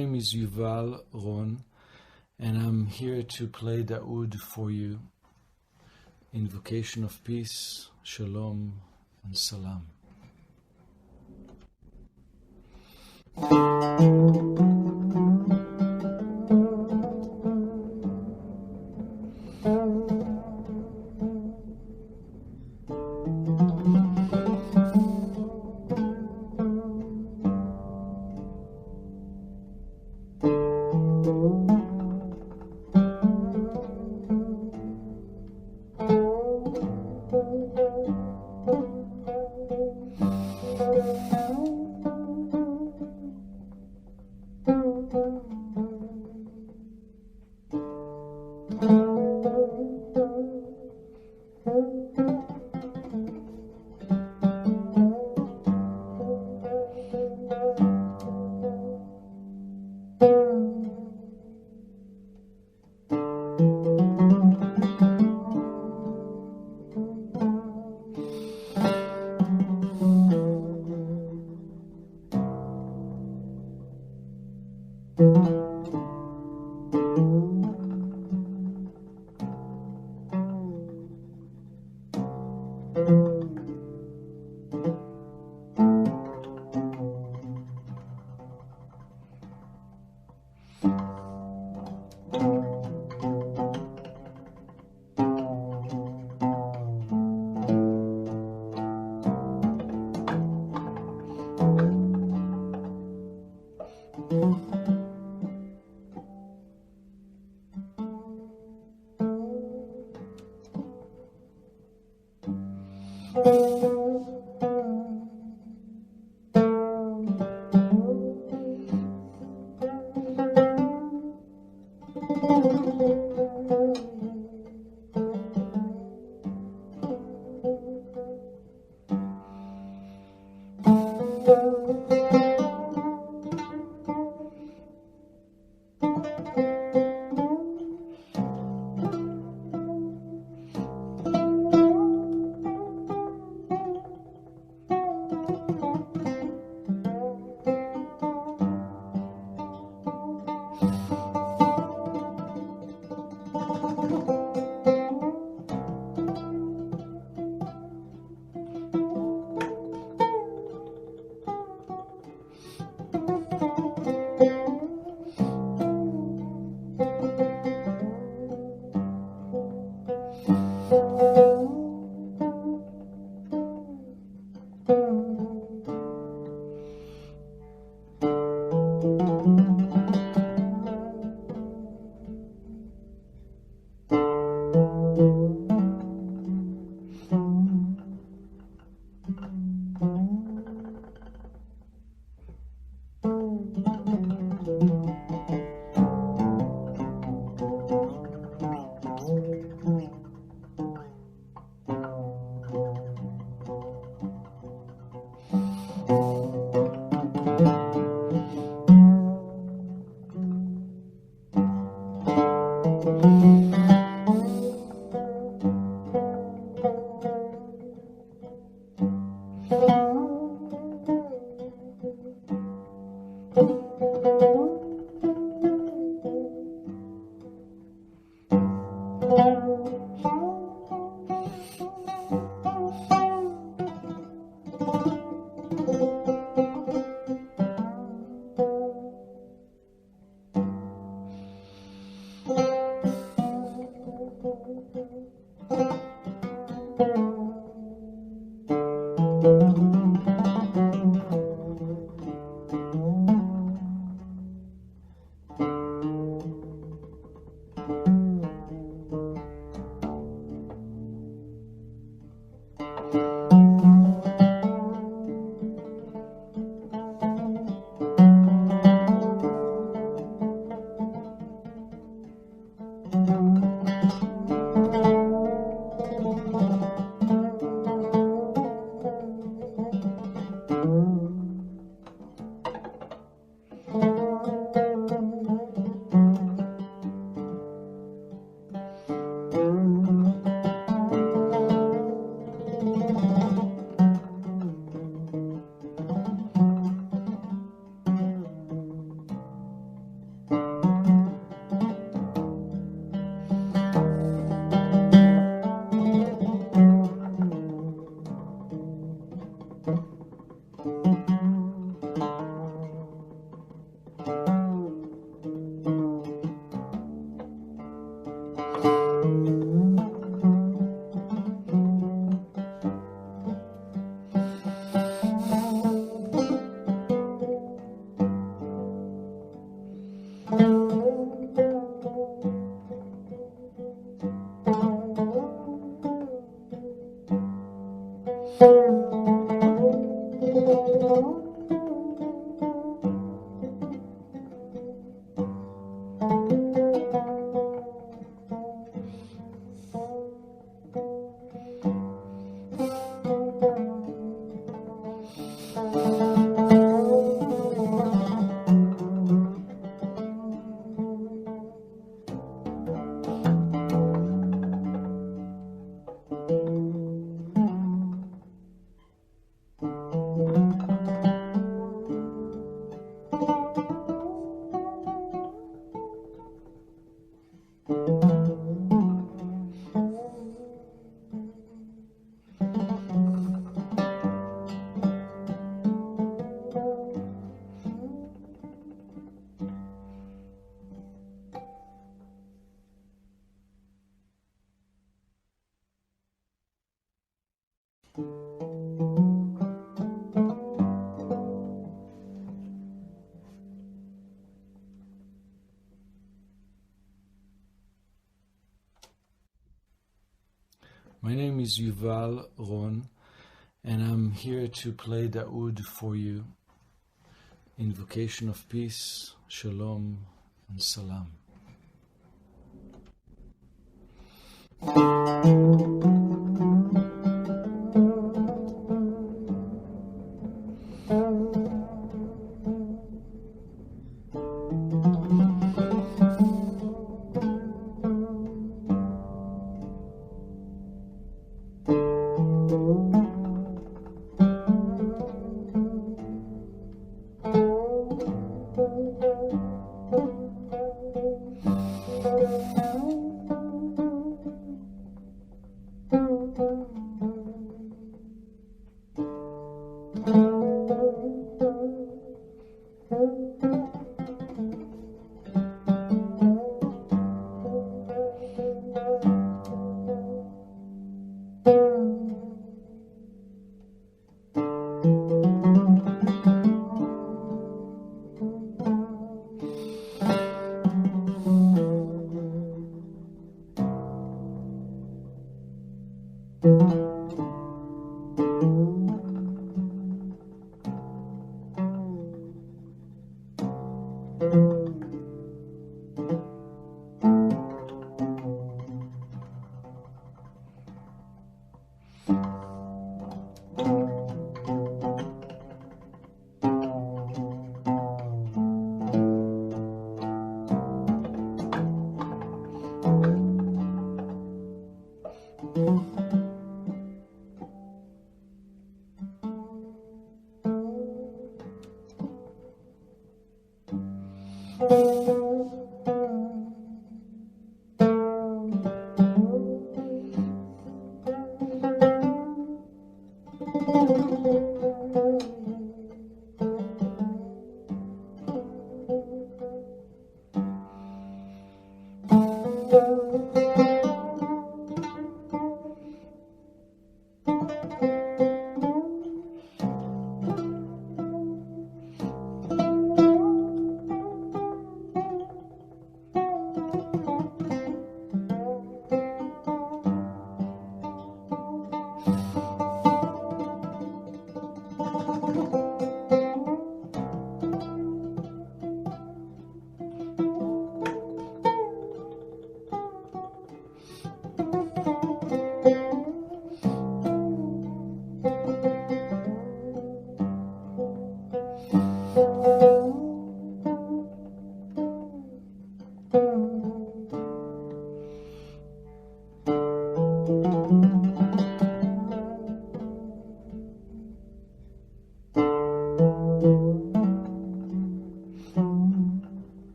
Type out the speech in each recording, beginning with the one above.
name is Yuval Ron, and I'm here to play the oud for you. Invocation of peace, shalom, and salam. My name is Yuval Ron, and I'm here to play the oud for you. Invocation of peace, shalom, and salam.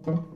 Well,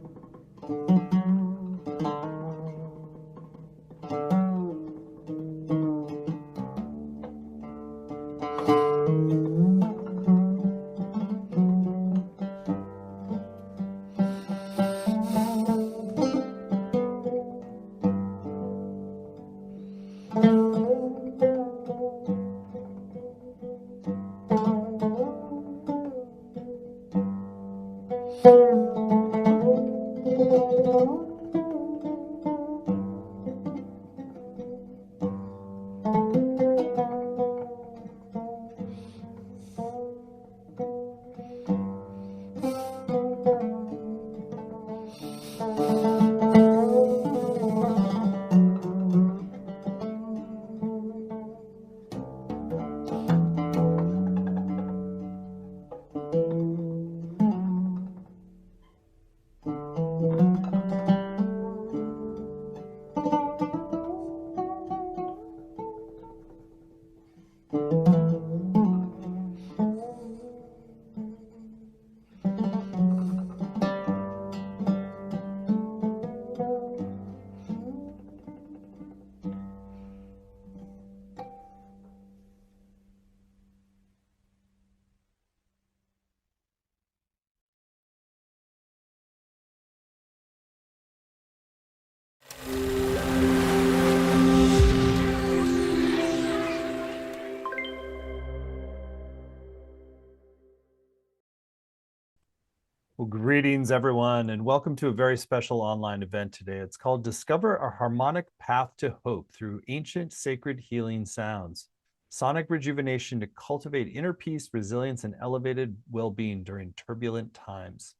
greetings, everyone, and welcome to a very special online event today. It's called Discover a Harmonic Path to Hope Through Ancient Sacred Healing Sounds. Sonic rejuvenation to cultivate inner peace, resilience, and elevated well-being during turbulent times.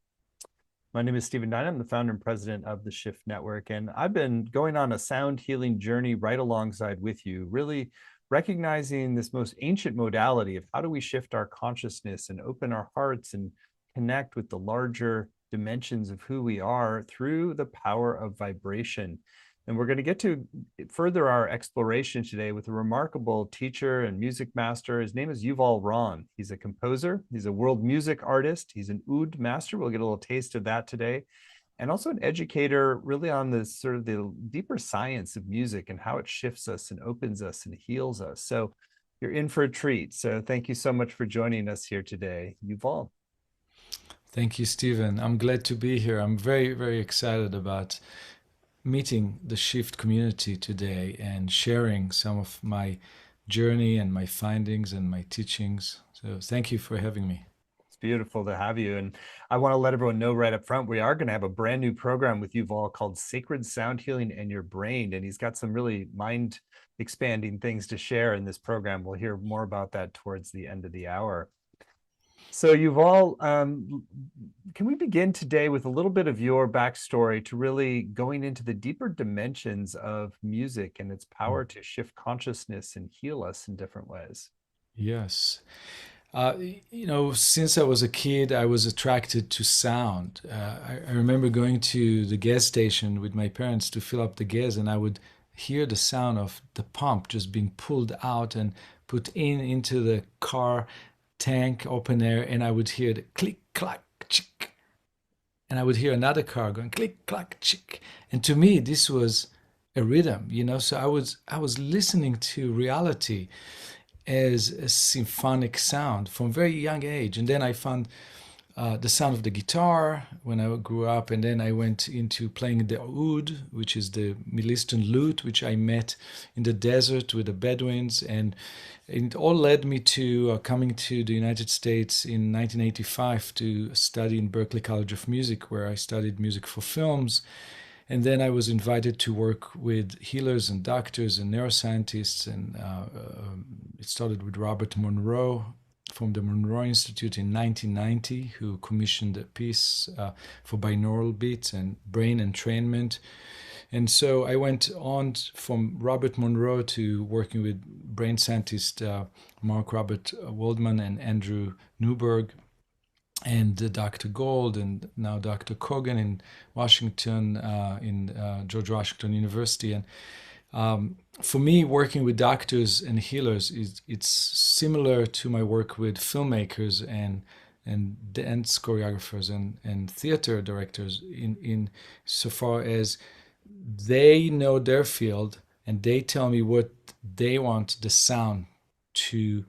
My name is Stephen Dine. I'm the founder and president of the Shift Network, and I've been going on a sound healing journey right alongside with you, really recognizing this most ancient modality of how do we shift our consciousness and open our hearts and connect with the larger dimensions of who we are through the power of vibration. And we're going to get to further our exploration today with a remarkable teacher and music master. His name is Yuval Ron. He's a composer. He's a world music artist. He's an oud master. We'll get a little taste of that today. And also an educator really on the sort of the deeper science of music and how it shifts us and opens us and heals us. So you're in for a treat. So thank you so much for joining us here today, Yuval. Thank you, Stephen. I'm glad to be here. I'm very, very excited about meeting the Shift community today and sharing some of my journey and my findings and my teachings. So thank you for having me. It's beautiful to have you. And I want to let everyone know right up front, we are going to have a brand new program with Yuval called Sacred Sound Healing and Your Brain. And he's got some really mind expanding things to share in this program. We'll hear more about that towards the end of the hour. So Yuval, can we begin today with a little bit of your backstory to really going into the deeper dimensions of music and its power to shift consciousness and heal us in different ways? Yes. Since I was a kid, I was attracted to sound. I remember going to the gas station with my parents to fill up the gas, and I would hear the sound of the pump just being pulled out and put into the car tank, open air, and I would hear the click, clack, chick. And I would hear another car going click, clack, chick. And to me, this was a rhythm, So I was listening to reality as a symphonic sound from very young age. And then I found the sound of the guitar when I grew up, and then I went into playing the oud, which is the Middle Eastern lute, which I met in the desert with the Bedouins, and it all led me to coming to the United States in 1985 to study in Berklee College of Music, where I studied music for films. And then I was invited to work with healers and doctors and neuroscientists, and it started with Robert Monroe from the Monroe Institute in 1990, who commissioned a piece for binaural beats and brain entrainment. And so I went on from Robert Monroe to working with brain scientists Mark Robert Waldman and Andrew Newberg, and Dr. Gold, and now Dr. Kogan in Washington, in George Washington University. And for me, working with doctors and healers, it's similar to my work with filmmakers and and dance choreographers and theater directors in so far as they know their field and they tell me what they want the sound to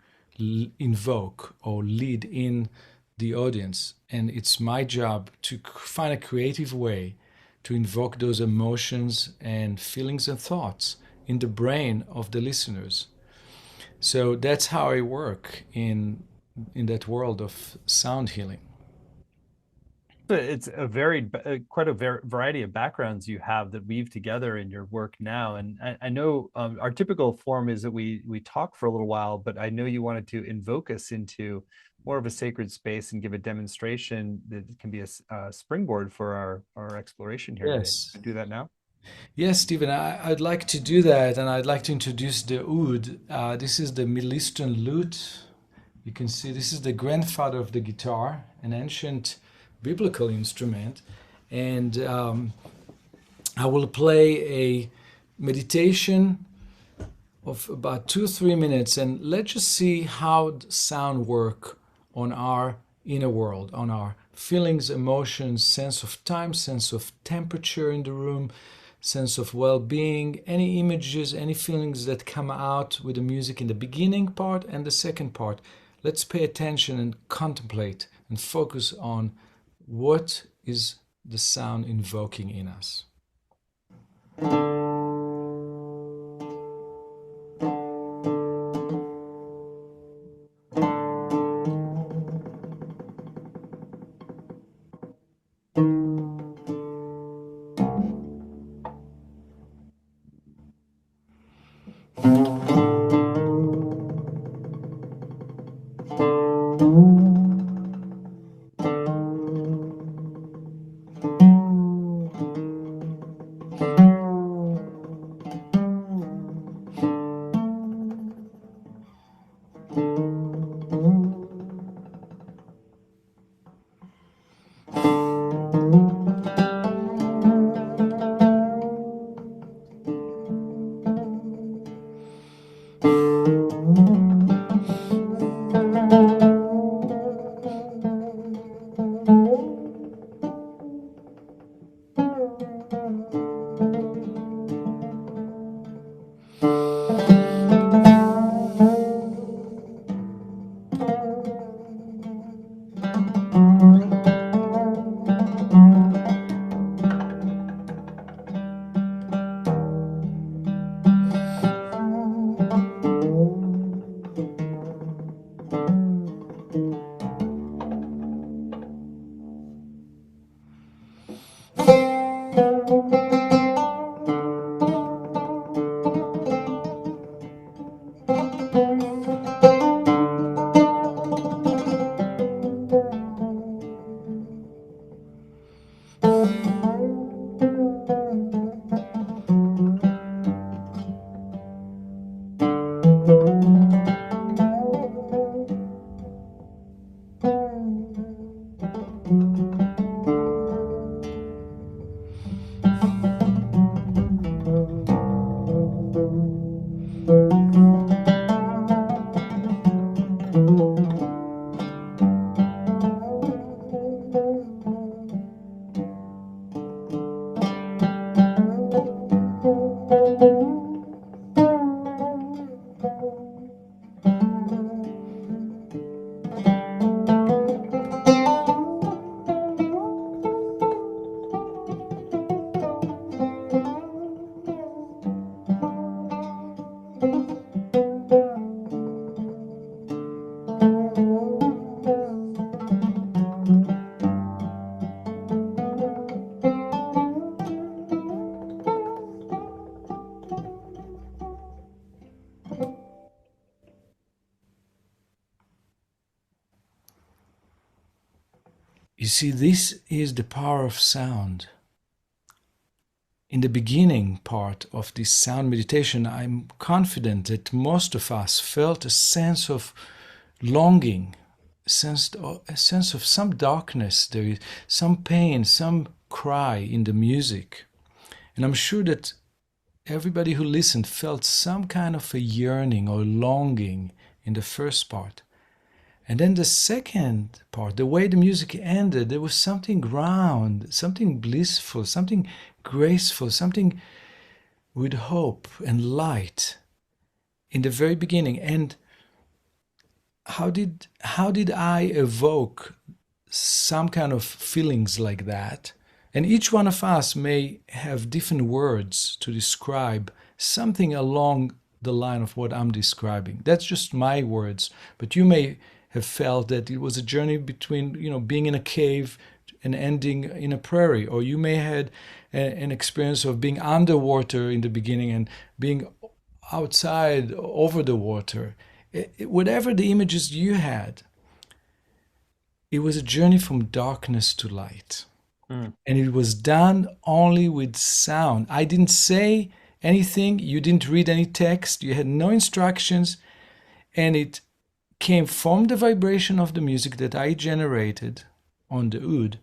invoke or lead in the audience. And it's my job to find a creative way to invoke those emotions and feelings and thoughts in the brain of the listeners. So that's how I work in that world of sound healing. It's a quite a variety of backgrounds you have that weave together in your work now. And I know our typical form is that we talk for a little while, but I know you wanted to invoke us into more of a sacred space and give a demonstration that can be a springboard for our exploration here today. Yes. Do that now. Yes, Stephen, I'd like to do that, and I'd like to introduce the oud. This is the Middle Eastern lute. You can see this is the grandfather of the guitar, an ancient biblical instrument. And I will play a meditation of about 2 or 3 minutes, and let's just see how sound work on our inner world, on our feelings, emotions, sense of time, sense of temperature in the room, sense of well-being, any images, any feelings that come out with the music in the beginning part and the second part. Let's pay attention and contemplate and focus on what is the sound invoking in us. You see, this is the power of sound. In the beginning part of this sound meditation, I'm confident that most of us felt a sense of longing, a sense of some darkness. There is some pain, some cry in the music. And I'm sure that everybody who listened felt some kind of a yearning or longing in the first part. And then the second part, the way the music ended, there was something round, something blissful, something graceful, something with hope and light in the very beginning. And how did I evoke some kind of feelings like that? And each one of us may have different words to describe something along the line of what I'm describing. That's just my words, but you may have felt that it was a journey between, being in a cave and ending in a prairie, or you may have had an experience of being underwater in the beginning and being outside over the water. Whatever the images you had, it was a journey from darkness to light. Mm. And it was done only with sound. I didn't say anything, you didn't read any text, you had no instructions, and it came from the vibration of the music that I generated on the oud,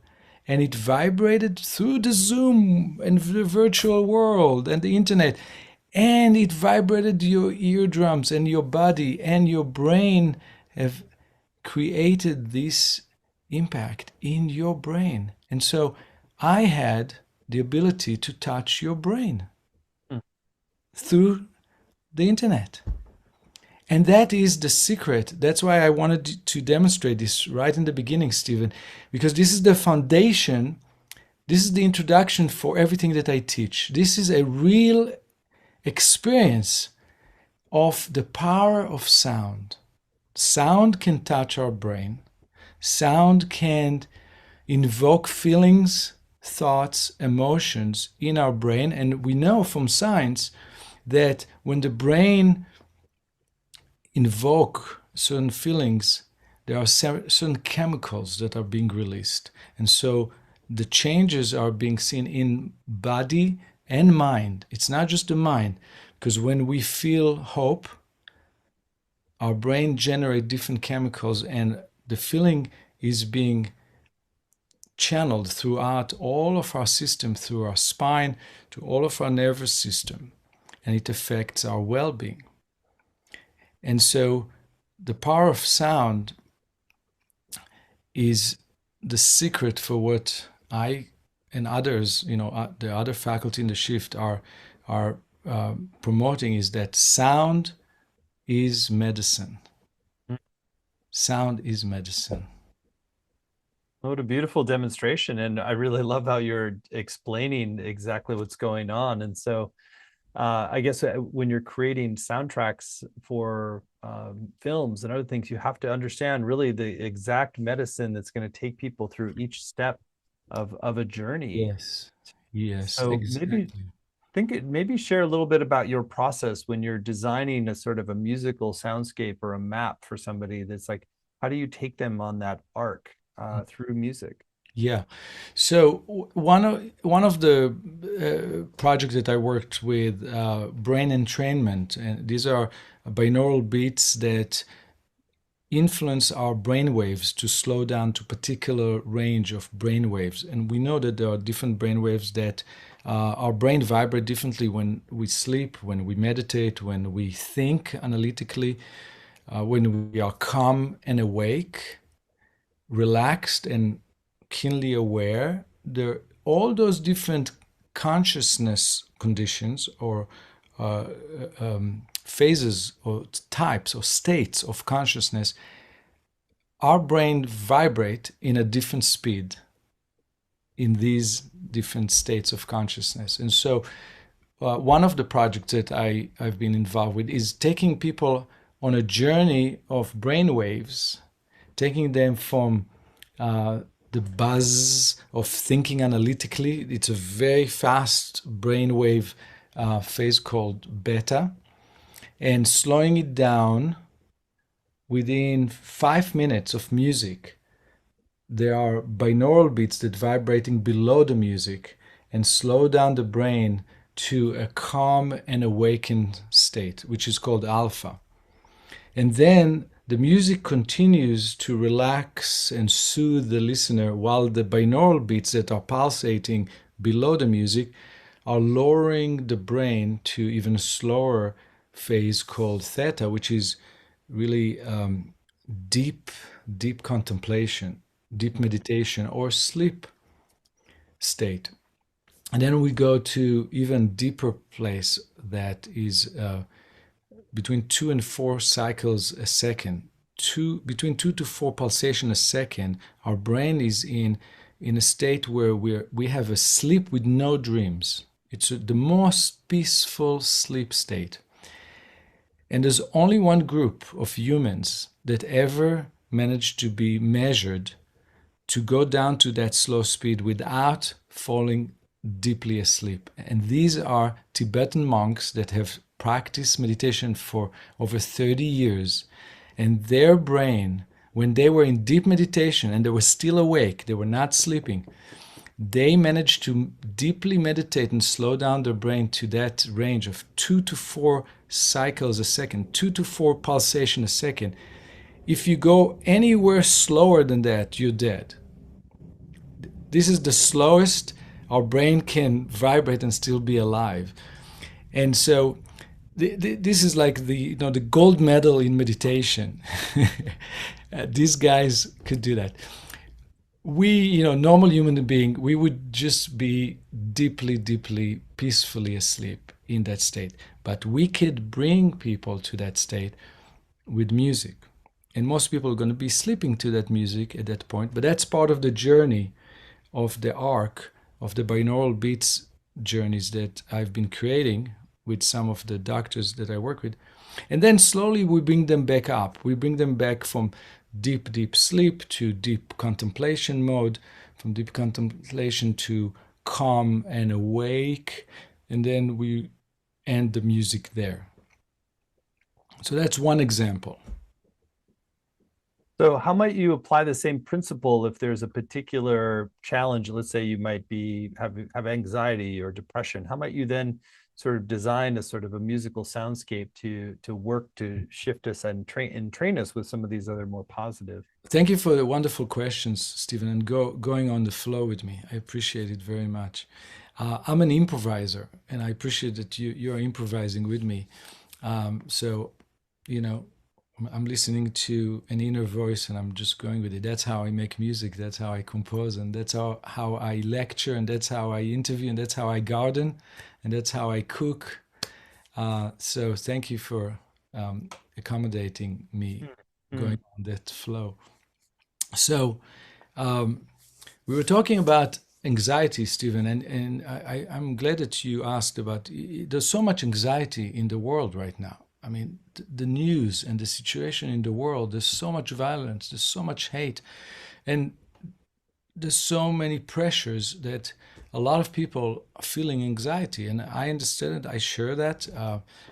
and it vibrated through the Zoom and the virtual world and the internet, and it vibrated your eardrums and your body, and your brain have created this impact in your brain. And so I had the ability to touch your brain Mm. through the internet. And that is the secret. That's why I wanted to demonstrate this right in the beginning, Stephen, because this is the foundation. This is the introduction for everything that I teach. This is a real experience of the power of sound. Sound can touch our brain. Sound can invoke feelings, thoughts, emotions in our brain. And we know from science that when the brain invoke certain feelings, there are certain chemicals that are being released. And so the changes are being seen in body and mind. It's not just the mind, because when we feel hope, our brain generates different chemicals, and the feeling is being channeled throughout all of our system, through our spine, to all of our nervous system, and it affects our well-being. And so the power of sound is the secret for what I and others, the other faculty in the shift are promoting, is that sound is medicine. Mm. Sound is medicine. What a beautiful demonstration. And I really love how you're explaining exactly what's going on. And so I guess when you're creating soundtracks for films and other things, you have to understand really the exact medicine that's going to take people through each step of a journey. Yes, So exactly. maybe share a little bit about your process when you're designing a sort of a musical soundscape or a map for somebody. That's like, how do you take them on that arc through music? Yeah. So one of the projects that I worked with, brain entrainment, and these are binaural beats that influence our brain waves to slow down to particular range of brain waves. And we know that there are different brain waves that our brain vibrate differently when we sleep, when we meditate, when we think analytically, when we are calm and awake, relaxed and keenly aware. There, all those different consciousness conditions or phases or types or states of consciousness, our brain vibrate in a different speed in these different states of consciousness. And so one of the projects that I've been involved with is taking people on a journey of brain waves, taking them from the buzz of thinking analytically. It's a very fast brainwave phase called beta, and slowing it down within 5 minutes of music. There are binaural beats that vibrating below the music and slow down the brain to a calm and awakened state, which is called alpha. And then the music continues to relax and soothe the listener, while the binaural beats that are pulsating below the music are lowering the brain to even a slower phase called theta, which is really deep, deep contemplation, deep meditation, or sleep state. And then we go to even deeper place that is between 2 and 4 cycles a second. Between 2 to 4 pulsation a second. Our brain is in a state where we have a sleep with no dreams. It's the most peaceful sleep state. And there's only one group of humans that ever managed to be measured to go down to that slow speed without falling deeply asleep. And these are Tibetan monks that have practiced meditation for over 30 years. And their brain, when they were in deep meditation and they were still awake, they were not sleeping, they managed to deeply meditate and slow down their brain to that range of 2 to 4 cycles a second, 2 to 4 pulsation a second. If you go anywhere slower than that, you're dead. This is the slowest our brain can vibrate and still be alive. And so this is like the gold medal in meditation. These guys could do that. We, normal human being, we would just be deeply, deeply, peacefully asleep in that state. But we could bring people to that state with music. And most people are going to be sleeping to that music at that point. But that's part of the journey of the arc of the binaural beats journeys that I've been creating with some of the doctors that I work with. And then slowly we bring them back up. We bring them back from deep, deep sleep to deep contemplation mode, from deep contemplation to calm and awake. And then we end the music there. So that's one example. So how might you apply the same principle if there's a particular challenge? Let's say you might have anxiety or depression. How might you then sort of design a sort of a musical soundscape to work to shift us and train us with some of these other more positive? Thank you for the wonderful questions, Stephen, and going on the flow with me. I appreciate it very much. I'm an improviser, and I appreciate that you're improvising with me. So, I'm listening to an inner voice and I'm just going with it. That's how I make music. That's how I compose. And that's how I lecture. And that's how I interview. And that's how I garden. And that's how I cook. So thank you for accommodating me going on that flow. So we were talking about anxiety, Stephen, and I'm glad that you asked about. There's so much anxiety in the world right now. I mean, the news and the situation in the world, there's so much violence, there's so much hate, and there's so many pressures that a lot of people are feeling anxiety. And I understand it, I share that.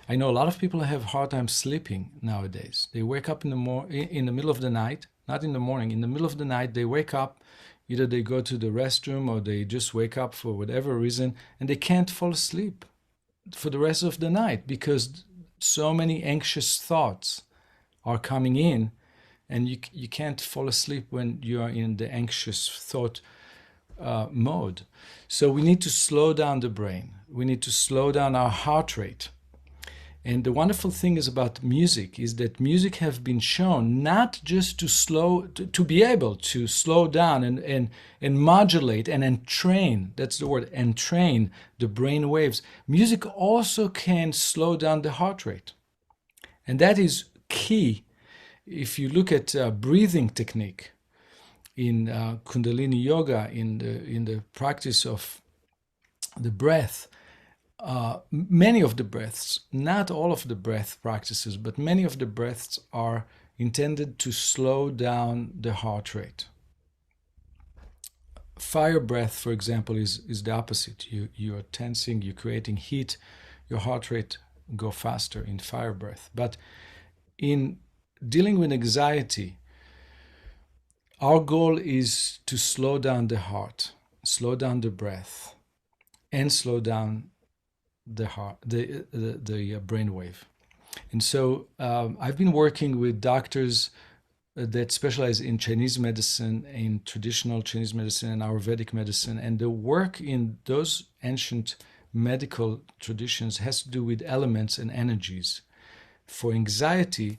I know a lot of people have a hard time sleeping nowadays. They wake up in the middle of the night, not in the morning, in the middle of the night, they wake up, either they go to the restroom or they just wake up for whatever reason, and they can't fall asleep for the rest of the night because so many anxious thoughts are coming in, and you can't fall asleep when you are in the anxious thought mode. So we need to slow down the brain. We need to slow down our heart rate. And the wonderful thing is about music is that music have been shown not just to be able to slow down and modulate and entrain, that's the word, entrain the brain waves. Music also can slow down the heart rate. And that is key. If you look at breathing technique in Kundalini yoga, in the practice of the breath, many of the breaths, not all of the breath practices, but many of the breaths are intended to slow down the heart rate. Fire breath, for example, is the opposite. You are tensing, you're creating heat, your heart rate go faster in fire breath. But in dealing with anxiety, our goal is to slow down the heart, slow down the breath, and slow down the heart, the brainwave. And so I've been working with doctors that specialize in Chinese medicine, in traditional Chinese medicine and Ayurvedic medicine, and the work in those ancient medical traditions has to do with elements and energies. For anxiety,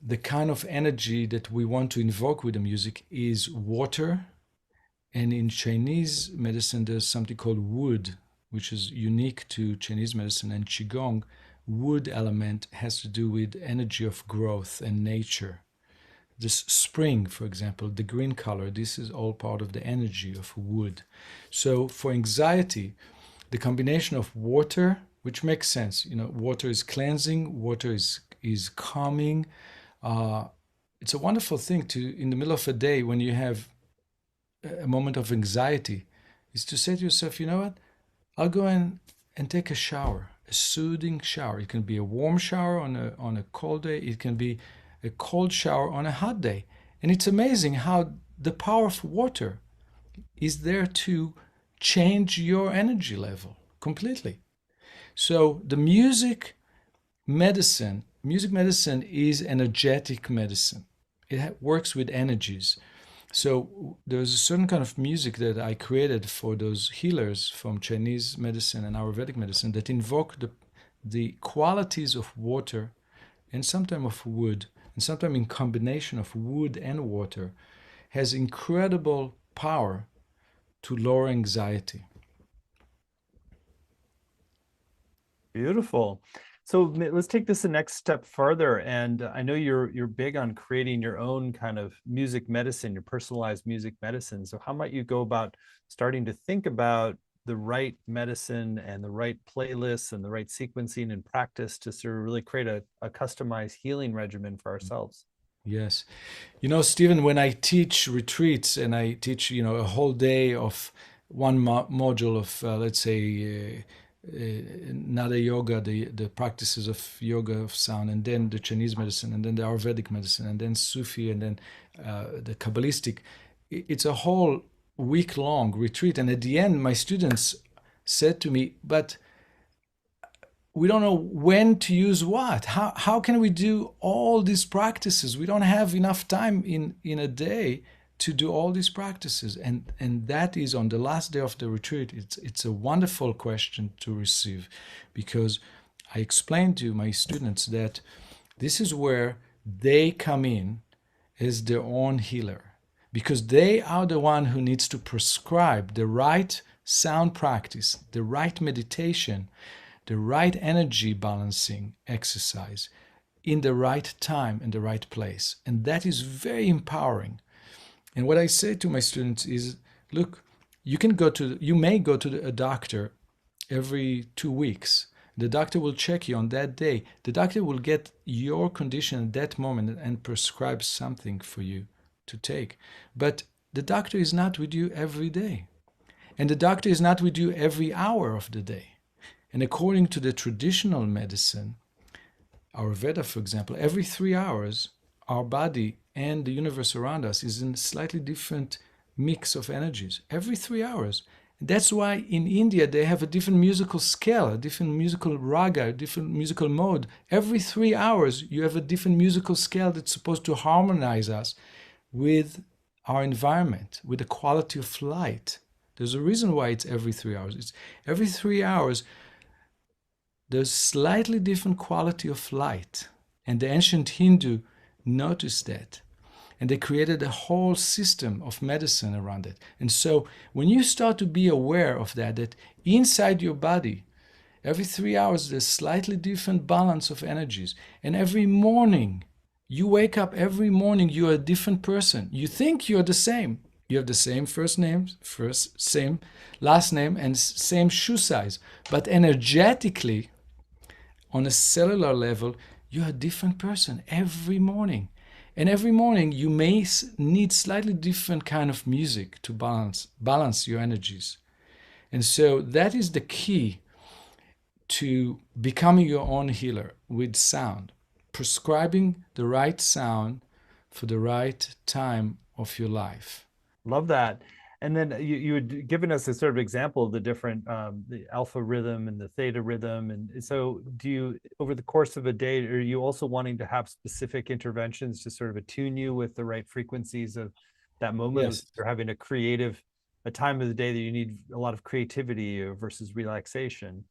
the kind of energy that we want to invoke with the music is water. And in Chinese medicine, there's something called wood, which is unique to Chinese medicine and Qigong. Wood element has to do with energy of growth and nature. This spring, for example, the green color, this is all part of the energy of wood. So for anxiety, the combination of water, which makes sense, water is cleansing, water is calming. It's a wonderful thing to, in the middle of a day when you have a moment of anxiety, is to say to yourself, you know what, I'll go in and take a shower, a soothing shower. It can be a warm shower on a cold day. It can be a cold shower on a hot day. And it's amazing how the power of water is there to change your energy level completely. So the music medicine is energetic medicine. It works with energies. So there's a certain kind of music that I created for those healers from Chinese medicine and Ayurvedic medicine that invoke the qualities of water and sometimes of wood, and sometimes in combination of wood and water, has incredible power to lower anxiety. Beautiful. So let's take this the next step further. And I know you're big on creating your own kind of music medicine, your personalized music medicine. So how might you go about starting to think about the right medicine and the right playlists and the right sequencing and practice to sort of really create a customized healing regimen for ourselves? Yes. Stephen, when I teach retreats and I teach, a whole day of one module of, let's say, Nada yoga, the practices of yoga of sound, and then the Chinese medicine, and then the Ayurvedic medicine, and then Sufi, and then the Kabbalistic. It's a whole week-long retreat. And at the end, my students said to me, but we don't know when to use what. How can we do all these practices? We don't have enough time in a day to do all these practices. And that is on the last day of the retreat. It's a wonderful question to receive, because I explained to my students that this is where they come in as their own healer, because they are the one who needs to prescribe the right sound practice, the right meditation, the right energy balancing exercise in the right time and the right place. And that is very empowering. And what I say to my students is, look, you may go to a doctor every 2 weeks. The doctor will check you on that day. The doctor will get your condition at that moment and prescribe something for you to take. But the doctor is not with you every day. And the doctor is not with you every hour of the day. And according to the traditional medicine, Ayurveda, for example, every 3 hours, our body and the universe around us is in a slightly different mix of energies. Every 3 hours. That's why in India they have a different musical scale, a different musical raga, a different musical mode. Every 3 hours you have a different musical scale that's supposed to harmonize us with our environment, with the quality of light. There's a reason why it's every 3 hours. It's every 3 hours there's slightly different quality of light. And the ancient Hindu noticed that. And they created a whole system of medicine around it. And so when you start to be aware of that inside your body, every 3 hours there's slightly different balance of energies. And every morning, you wake up every morning, you're a different person. You think you're the same. You have the same first name, same last name, and same shoe size. But energetically, on a cellular level, you're a different person every morning. And every morning you may need slightly different kind of music to balance your energies. And so that is the key to becoming your own healer with sound, prescribing the right sound for the right time of your life. Love that. And then you had given us a sort of example of the different, the alpha rhythm and the theta rhythm. And so do you, over the course of a day, are you also wanting to have specific interventions to sort of attune you with the right frequencies of that moment? Yes. You're having a time of the day that you need a lot of creativity versus relaxation.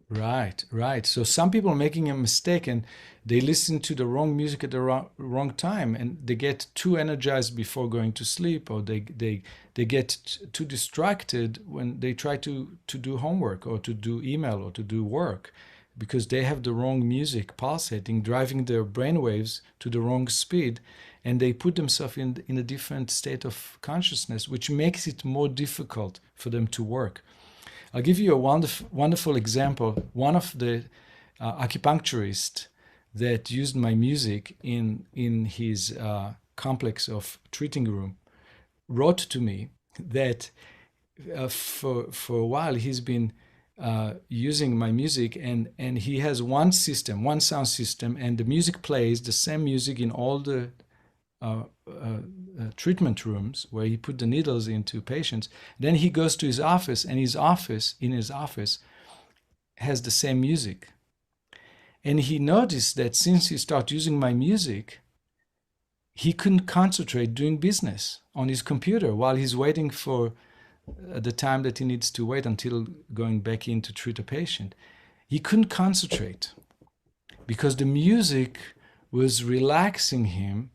Right, right. So some people are making a mistake and they listen to the wrong music at the wrong time, and they get too energized before going to sleep, or they get too distracted when they try to do homework or to do email or to do work, because they have the wrong music pulsating, driving their brainwaves to the wrong speed, and they put themselves in a different state of consciousness, which makes it more difficult for them to work. I'll give you a wonderful example. One of the acupuncturists that used my music in his complex of treating room wrote to me that for a while he's been using my music, and he has one system, one sound system, and the music plays the same music in all the uh, uh, treatment rooms where he put the needles into patients. Then he goes to his office, and in his office has the same music. And he noticed that since he started using my music, he couldn't concentrate doing business on his computer while he's waiting for the time that he needs to wait until going back in to treat a patient. He couldn't concentrate because the music was relaxing him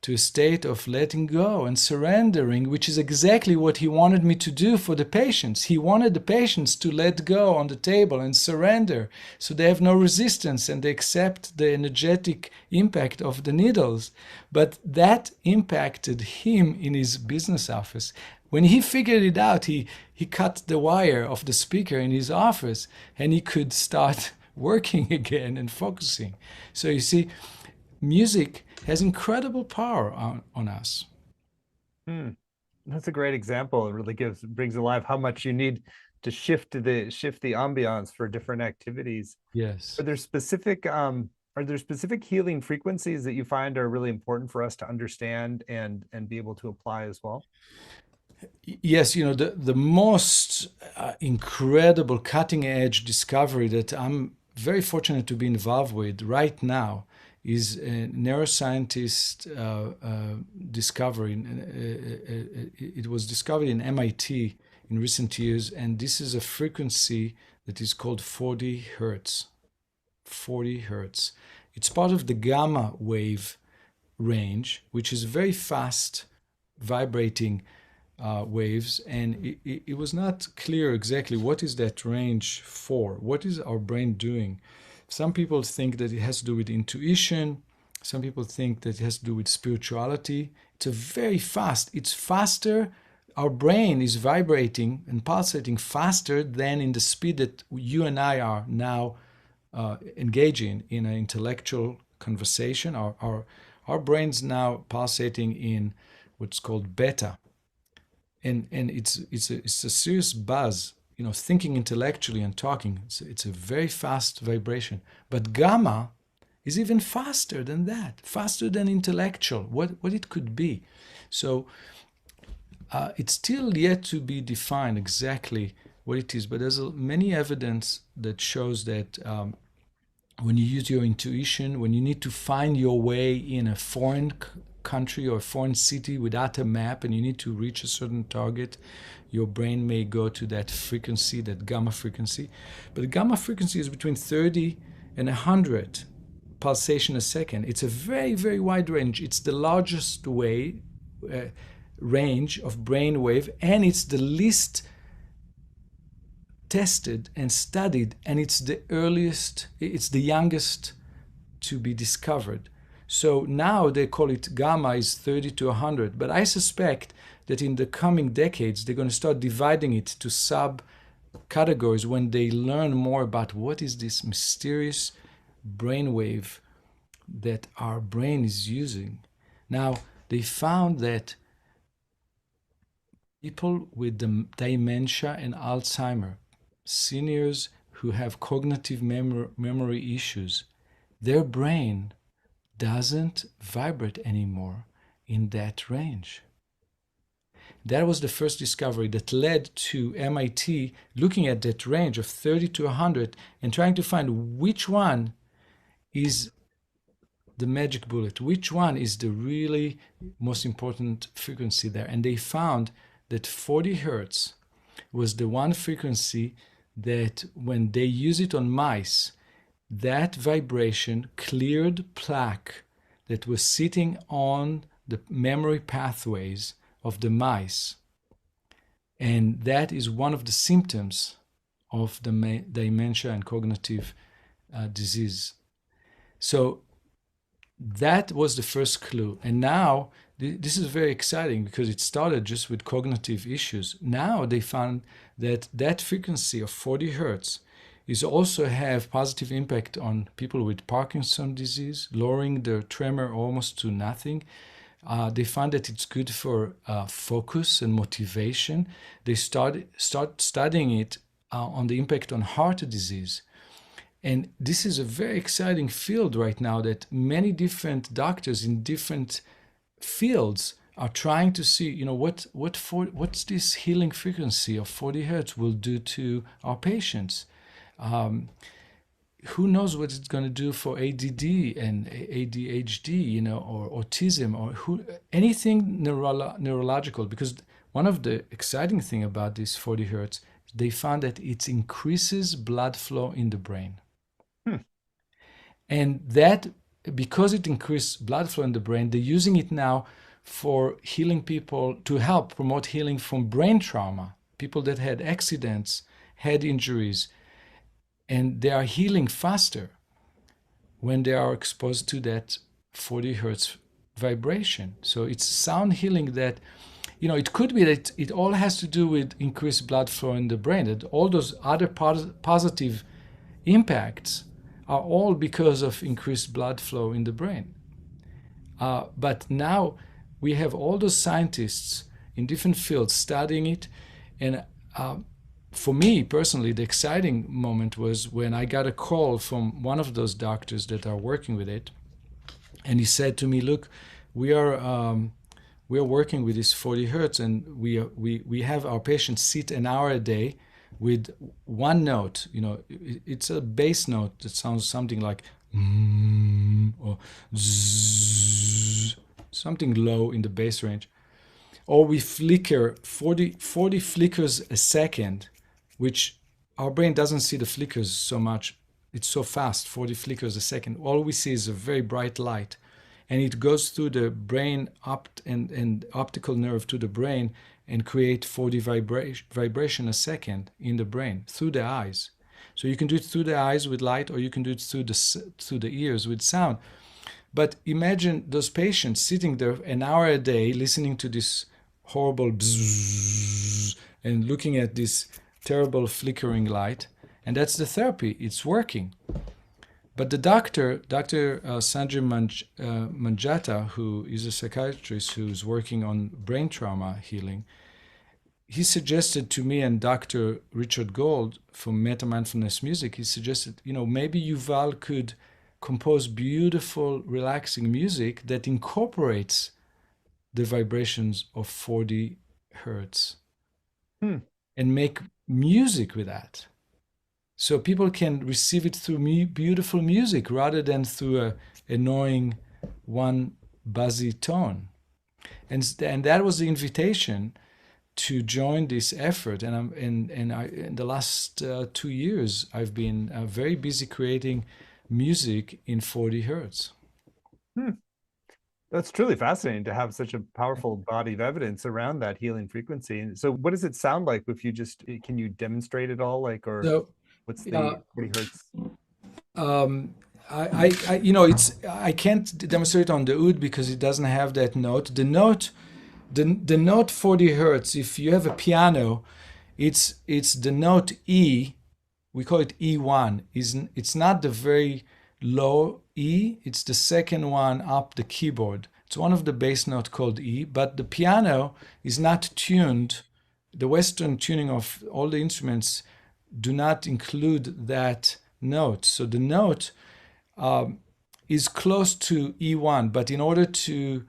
to a state of letting go and surrendering, which is exactly what he wanted me to do for the patients. He wanted the patients to let go on the table and surrender so they have no resistance and they accept the energetic impact of the needles. But that impacted him in his business office. When he figured it out, he cut the wire of the speaker in his office, and he could start working again and focusing. So you see, music has incredible power on us. Hmm. That's a great example. It really brings alive how much you need to shift the ambiance for different activities. Yes. Are there specific healing frequencies that you find are really important for us to understand and be able to apply as well? Yes, the most incredible cutting edge discovery that I'm very fortunate to be involved with right now is a neuroscientist discovery. It was discovered in MIT in recent years, and this is a frequency that is called 40 hertz. 40 hertz. It's part of the gamma wave range, which is very fast vibrating waves, and it was not clear exactly what is that range for. What is our brain doing? Some people think that it has to do with intuition. Some people think that it has to do with spirituality. It's a very fast. It's faster. Our brain is vibrating and pulsating faster than in the speed that you and I are now engaging in an intellectual conversation. Our brain's now pulsating in what's called beta, and it's a serious buzz, thinking intellectually and talking. It's a very fast vibration. But gamma is even faster than that, faster than intellectual, what it could be. So it's still yet to be defined exactly what it is, but there's many evidence that shows that when you use your intuition, when you need to find your way in a foreign country or a foreign city without a map, and you need to reach a certain target, your brain may go to that frequency, that gamma frequency. But the gamma frequency is between 30 and 100 pulsation a second. It's a very, very wide range. It's the largest range of brain wave, and it's the least tested and studied, and it's the youngest to be discovered. So now they call it gamma is 30 to 100, but I suspect that in the coming decades they're going to start dividing it to sub categories when they learn more about what is this mysterious brainwave that our brain is using. Now, they found that people with dementia and Alzheimer, seniors who have cognitive memory issues, their brain doesn't vibrate anymore in that range. That was the first discovery that led to MIT looking at that range of 30 to 100 and trying to find which one is the magic bullet, which one is the really most important frequency there. And they found that 40 hertz was the one frequency that when they use it on mice, that vibration cleared plaque that was sitting on the memory pathways of the mice. And that is one of the symptoms of the dementia and cognitive disease. So that was the first clue. And now this is very exciting because it started just with cognitive issues. Now they found that that frequency of 40 hertz is also have positive impact on people with Parkinson's disease, lowering their tremor almost to nothing. They found that it's good for focus and motivation. They start studying it on the impact on heart disease. And this is a very exciting field right now that many different doctors in different fields are trying to see, you know, what's this healing frequency of 40 hertz will do to our patients. Who knows what it's going to do for ADD and ADHD, you know, or autism, or anything neurological. Because one of the exciting thing about this 40 hertz, they found that it increases blood flow in the brain. And that, because it increased blood flow in the brain, they're using it now for healing people, to help promote healing from brain trauma, people that had accidents, head injuries, and they are healing faster when they are exposed to that 40 hertz vibration. So it's sound healing that, you know, it could be that it all has to do with increased blood flow in the brain, that all those other positive impacts are all because of increased blood flow in the brain. But now we have all those scientists in different fields studying it. And for me personally, the exciting moment was when I got a call from one of those doctors that are working with it. And he said to me, look, we are working with this 40 hertz, and we have our patients sit an hour a day with one note. You know, it's a bass note that sounds something like or zzz, something low in the bass range. Or we flicker 40 flickers a second, which our brain doesn't see the flickers so much. It's so fast, 40 flickers a second. All we see is a very bright light. And it goes through the brain and optical nerve to the brain and create 40 vibration a second in the brain through the eyes. So you can do it through the eyes with light, or you can do it through the ears with sound. But imagine those patients sitting there an hour a day listening to this horrible bzzz and looking at this terrible flickering light. And that's the therapy. It's working. But the Dr. Sanjay Manjata, who is a psychiatrist who's working on brain trauma healing, he suggested to me and Dr. Richard Gold from Meta Mindfulness Music, he suggested, you know, maybe Yuval could compose beautiful, relaxing music that incorporates the vibrations of 40 hertz and make music with that. So people can receive it through beautiful music rather than through a annoying one buzzy tone. And that was the invitation to join this effort. And in the last 2 years, I've been very busy creating music in 40 hertz. That's truly fascinating to have such a powerful body of evidence around that healing frequency. And so what does it sound like if you just, can you demonstrate it all? Like, or So, what's the 40 hertz? I you know, I can't demonstrate on the oud because it doesn't have that note. The note 40 hertz, if you have a piano, it's the note E. We call it E1. It's not the very low E, it's the second one up the keyboard. It's one of the bass notes called E, but the piano is not tuned. The Western tuning of all the instruments do not include that note. So the note is close to E1, but in order to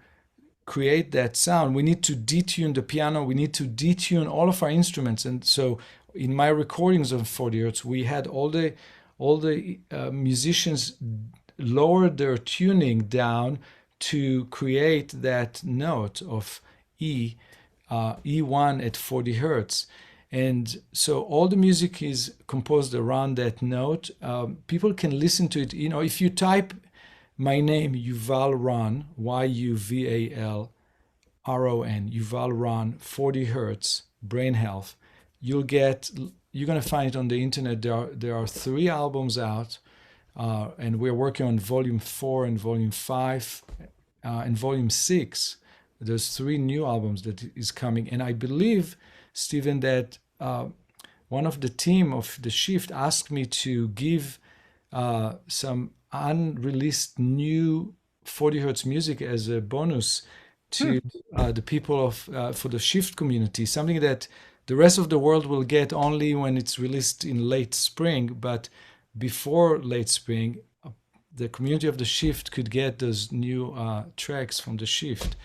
create that sound, we need to detune the piano, we need to detune all of our instruments. And so in my recordings of 40 hertz, we had all the musicians lower their tuning down to create that note of E1 at 40 hertz. And so all the music is composed around that note. People can listen to it. If you type my name, Yuval Ron, Yuval Ron, Yuval Ron, 40 hertz, brain health, you're going to find it on the internet. There are 3 albums out, and we're working on volume 4 and volume 5 and volume 6. There's 3 new albums that is coming, and I believe, Stephen, that one of the team of the Shift asked me to give some unreleased new 40 hertz music as a bonus to the people for the Shift community, something that the rest of the world will get only when it's released in late spring, but before late spring, the community of the Shift could get those new tracks from the Shift.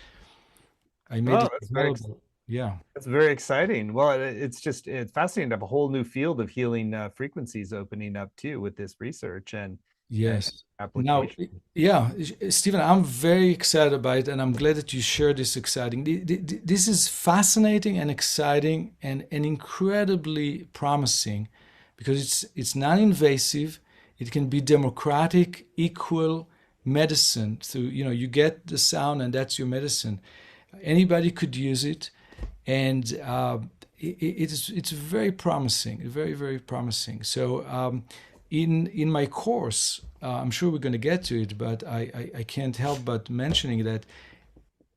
I made it available. Yeah. That's very exciting. Well, it's fascinating to have a whole new field of healing frequencies opening up too with this research and Yes. Now, application. yeah, Stephen, I'm very excited about it, and I'm glad that you share this exciting. This is fascinating and exciting and incredibly promising because it's non-invasive. It can be democratic, equal medicine through, you get the sound and that's your medicine. Anybody could use it, and it's very promising, very, very promising. So in my course, I'm sure we're going to get to it, but I can't help but mentioning that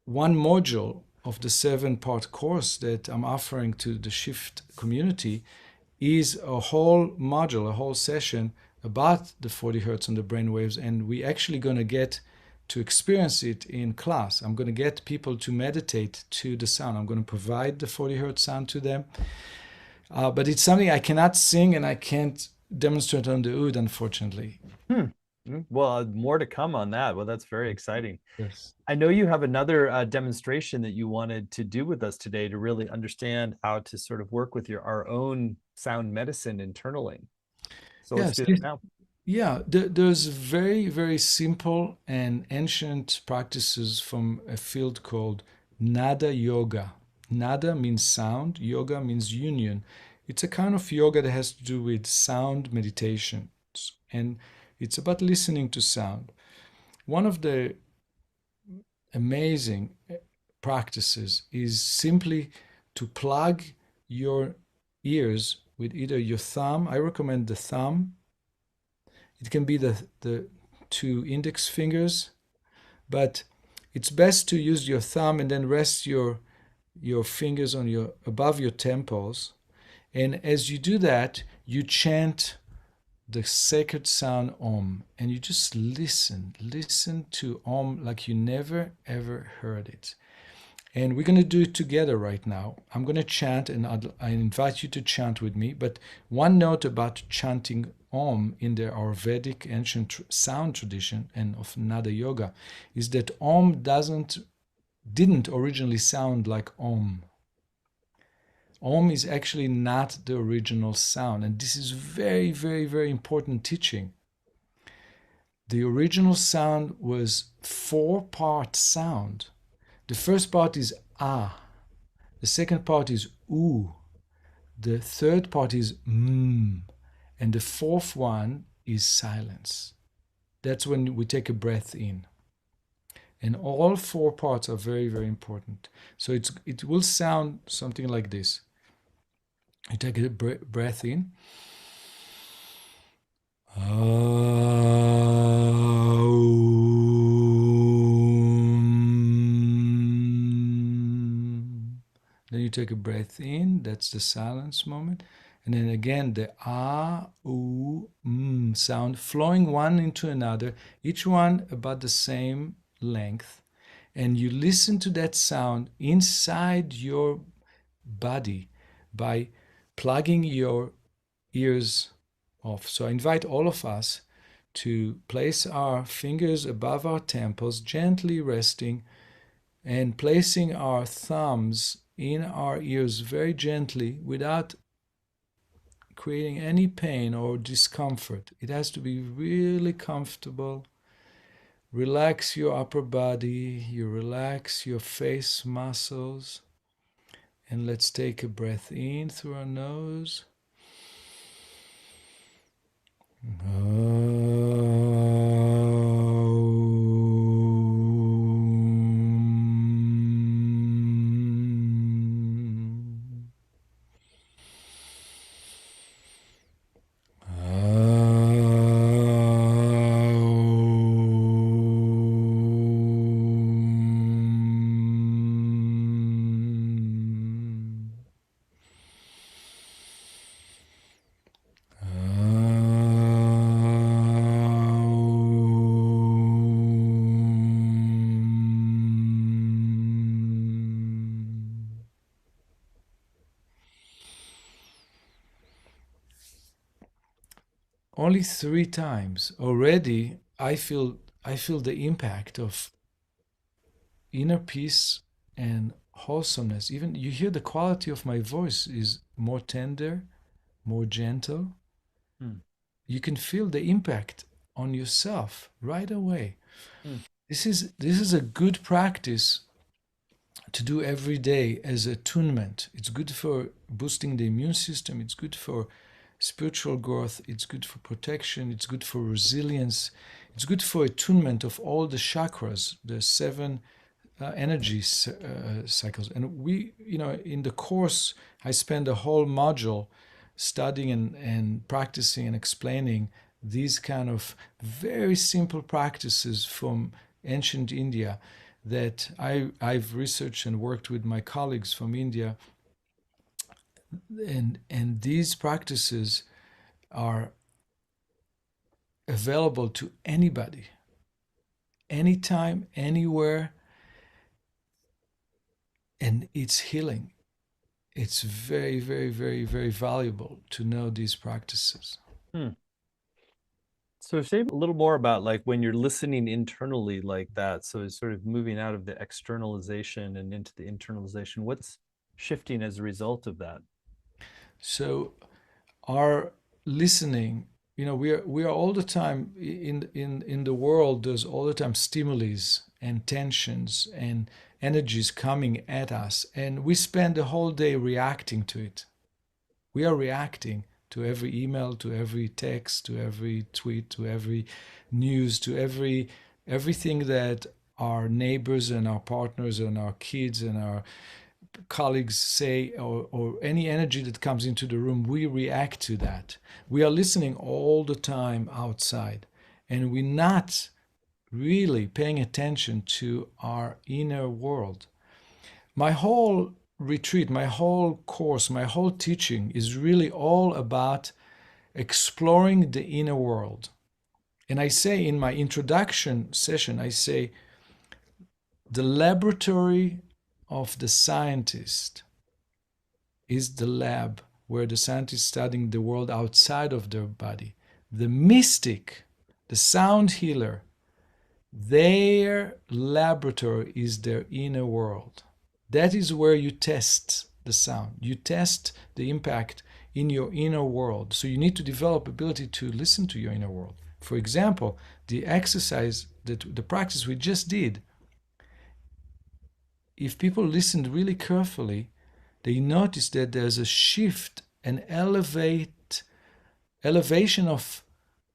one module of the 7-part course that I'm offering to the Shift community is a whole module, a whole session about the 40 hertz on the brain waves, and we actually going to get to experience it in class. I'm going to get people to meditate to the sound. I'm going to provide the 40 hertz sound to them, but it's something I cannot sing and I can't demonstrate on the oud, unfortunately. Well, more to come on that. Well, that's very exciting. Yes. I know you have another demonstration that you wanted to do with us today to really understand how to sort of work with our own sound medicine internally. So let's do that now. Yeah, there's very, very simple and ancient practices from a field called Nada Yoga. Nada means sound, yoga means union. It's a kind of yoga that has to do with sound meditation, and it's about listening to sound. One of the amazing practices is simply to plug your ears with either your thumb. I recommend the thumb. It can be the 2 index fingers, but it's best to use your thumb and then rest your fingers on above your temples. And as you do that, you chant the sacred sound Om, and you just listen to Om like you never ever heard it. And we're going to do it together right now. I'm going to chant, and I invite you to chant with me. But one note about chanting Om in the Ayurvedic ancient sound tradition and of Nada Yoga is that Om didn't originally sound like Om. Om is actually not the original sound, and this is very, very, very important teaching. The original sound was 4-part sound. The first part is ah, the second part is oo, the third part is and the fourth one is silence. That's when we take a breath in. And all 4 parts are very, very important. So it will sound something like this. You take a breath in. Then you take a breath in, that's the silence moment. And then again, the ah, oo, sound flowing one into another, each one about the same length. And you listen to that sound inside your body by plugging your ears off. So I invite all of us to place our fingers above our temples, gently resting, and placing our thumbs in our ears very gently without creating any pain or discomfort. It has to be really comfortable. Relax your upper body, you relax your face muscles, And let's take a breath in through our nose. Only 3 times already I feel the impact of inner peace and wholesomeness. Even you hear the quality of my voice is more tender, more gentle. Hmm. You can feel the impact on yourself right away. Hmm. This is a good practice to do every day as attunement. It's good for boosting the immune system. It's good for spiritual growth. It's good for protection. It's good for resilience. It's good for attunement of all the chakras, the seven energy cycles. And we, in the course, I spend a whole module studying and practicing and explaining these kind of very simple practices from ancient India that I've researched and worked with my colleagues from India, and these practices are available to anybody, anytime, anywhere, and it's healing. It's very, very, very, very valuable to know these practices. Hmm. So say a little more about like when you're listening internally like that. So it's sort of moving out of the externalization and into the internalization. What's shifting as a result of that? So our listening, we are all the time in the world. There's all the time stimulus and tensions and energies coming at us, and we spend the whole day reacting to it. We are reacting to every email, to every text, to every tweet, to every news, to everything that our neighbors and our partners and our kids and our colleagues say, or any energy that comes into the room. We react to that. We are listening all the time outside, and we're not really paying attention to our inner world. My whole retreat, my whole course, my whole teaching is really all about exploring the inner world. And I say in my introduction session, I say the laboratory of the scientist is the lab where the scientists studying the world outside of their body. The mystic, the sound healer, their laboratory is their inner world. That is where you test the sound. You test the impact in your inner world. So you need to develop ability to listen to your inner world. For example, the exercise that the practice we just did, if people listened really carefully, they notice that there's a shift, an elevation of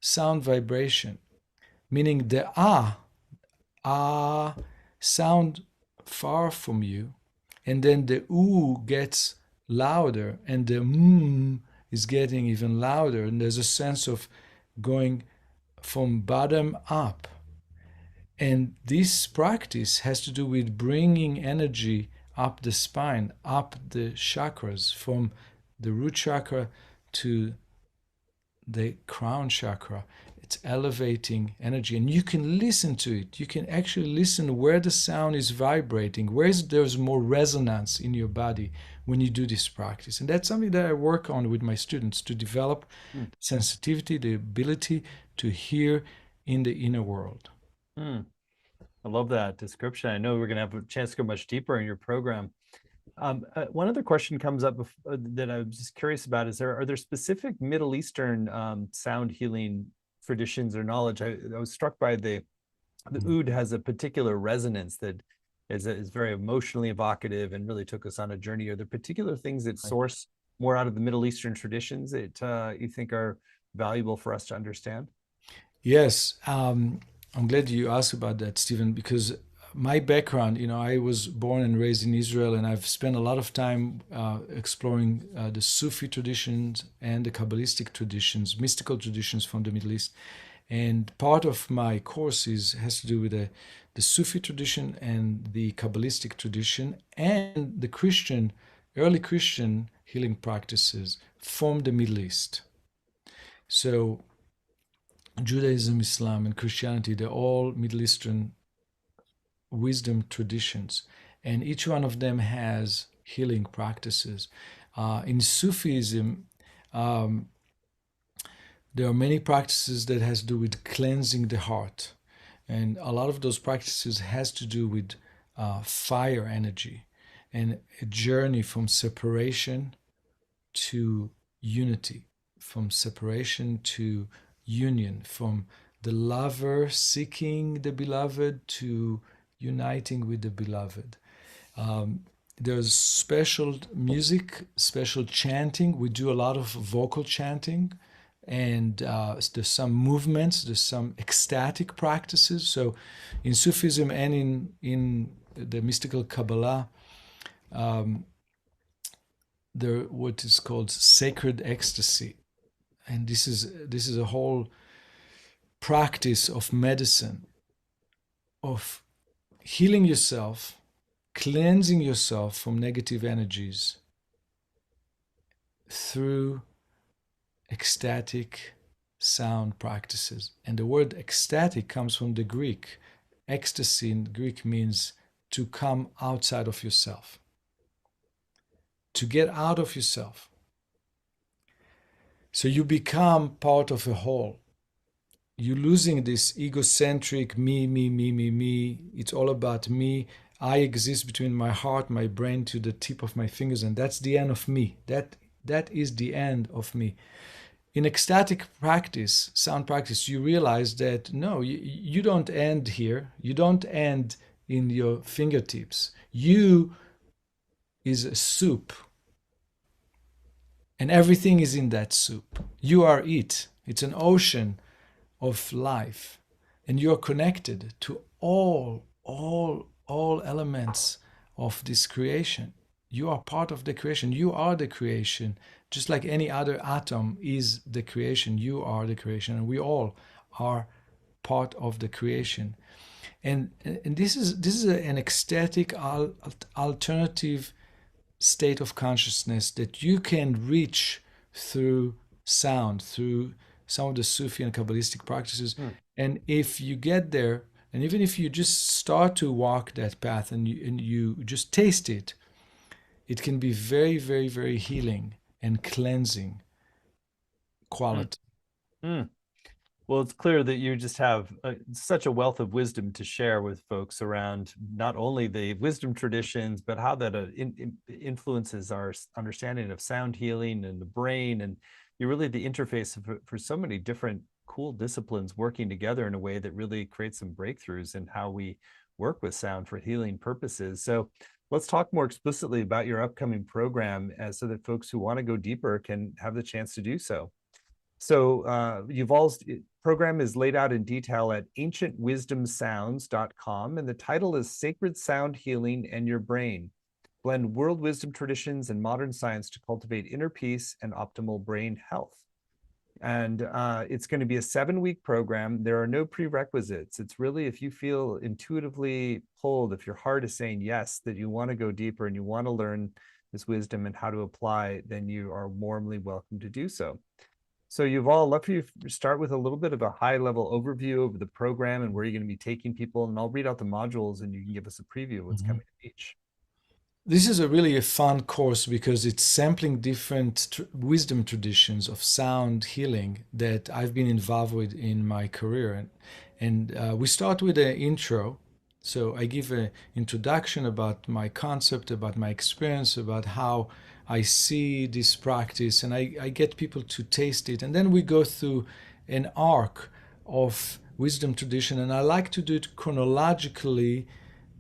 sound vibration, meaning the sound far from you, and then the ooh gets louder, and the is getting even louder, and there's a sense of going from bottom up. And this practice has to do with bringing energy up the spine, up the chakras, from the root chakra to the crown chakra. It's elevating energy, and you can listen to it. You can actually listen where the sound is vibrating, where there's more resonance in your body when you do this practice. And that's something that I work on with my students to develop Hmm. sensitivity, the ability to hear in the inner world. Hmm. I love that description. I know we're going to have a chance to go much deeper in your program. One other question comes up that I was just curious about is are there specific Middle Eastern sound healing traditions or knowledge? I was struck by the oud has a particular resonance that is very emotionally evocative and really took us on a journey. Are there particular things that Right. source more out of the Middle Eastern traditions that you think are valuable for us to understand? Yes, I'm glad you asked about that, Stephen, because my background, I was born and raised in Israel, and I've spent a lot of time exploring the Sufi traditions and the Kabbalistic traditions, mystical traditions from the Middle East. And part of my courses has to do with the Sufi tradition and the Kabbalistic tradition and the early Christian healing practices from the Middle East. So Judaism, Islam, and Christianity, they're all Middle Eastern wisdom traditions, and each one of them has healing practices. In Sufism, um, there are many practices that has to do with cleansing the heart, and a lot of those practices has to do with fire energy and a journey from separation to unity, from separation to union, from the lover seeking the beloved to uniting with the beloved. Um, there's special music, special chanting. We do a lot of vocal chanting, and there's some movements, there's some ecstatic practices. So, in Sufism and in the mystical Kabbalah, um, there what is called sacred ecstasy, and this is a whole practice of medicine, of healing yourself, cleansing yourself from negative energies through ecstatic sound practices. And the word ecstatic comes from the Greek. Ecstasy in Greek means to come outside of yourself, to get out of yourself. So you become part of a whole. You're losing this egocentric me, me, me, me, me. It's all about me. I exist between my heart, my brain to the tip of my fingers, and that's the end of me. That is the end of me. In ecstatic practice, sound practice, you realize that no, you don't end here. You don't end in your fingertips. You is a soup, and everything is in that soup. You are it. It's an ocean of life, and you're connected to all elements of this creation. You are part of the creation. You are the creation, just like any other atom is the creation. You are the creation, and we all are part of the creation. And this is an ecstatic alternative state of consciousness that you can reach through sound, through some of the Sufi and Kabbalistic practices. And if you get there, and even if you just start to walk that path and you just taste it, it can be very, very, very healing and cleansing Mm. quality. Mm. Well, it's clear that you just have such a wealth of wisdom to share with folks around not only the wisdom traditions, but how that influences our understanding of sound healing and the brain. And you're really the interface for so many different cool disciplines working together in a way that really creates some breakthroughs in how we work with sound for healing purposes. So let's talk more explicitly about your upcoming program so that folks who want to go deeper can have the chance to do so. So Yuval's program is laid out in detail at ancientwisdomsounds.com, and the title is Sacred Sound Healing and Your Brain. Blend world wisdom traditions and modern science to cultivate inner peace and optimal brain health. And it's going to be a 7-week program. There are no prerequisites. It's really if you feel intuitively pulled, if your heart is saying yes, that you want to go deeper and you want to learn this wisdom and how to apply, then you are warmly welcome to do so. So Yuval, I'd love for you to start with a little bit of a high-level overview of the program and where you're going to be taking people, and I'll read out the modules and you can give us a preview of what's Mhm. coming to each. This is a really a fun course because it's sampling different wisdom traditions of sound healing that I've been involved with in my career. And we start with an intro. So I give an introduction about my concept, about my experience, about how I see this practice, and I get people to taste it. And then we go through an arc of wisdom tradition, and I like to do it chronologically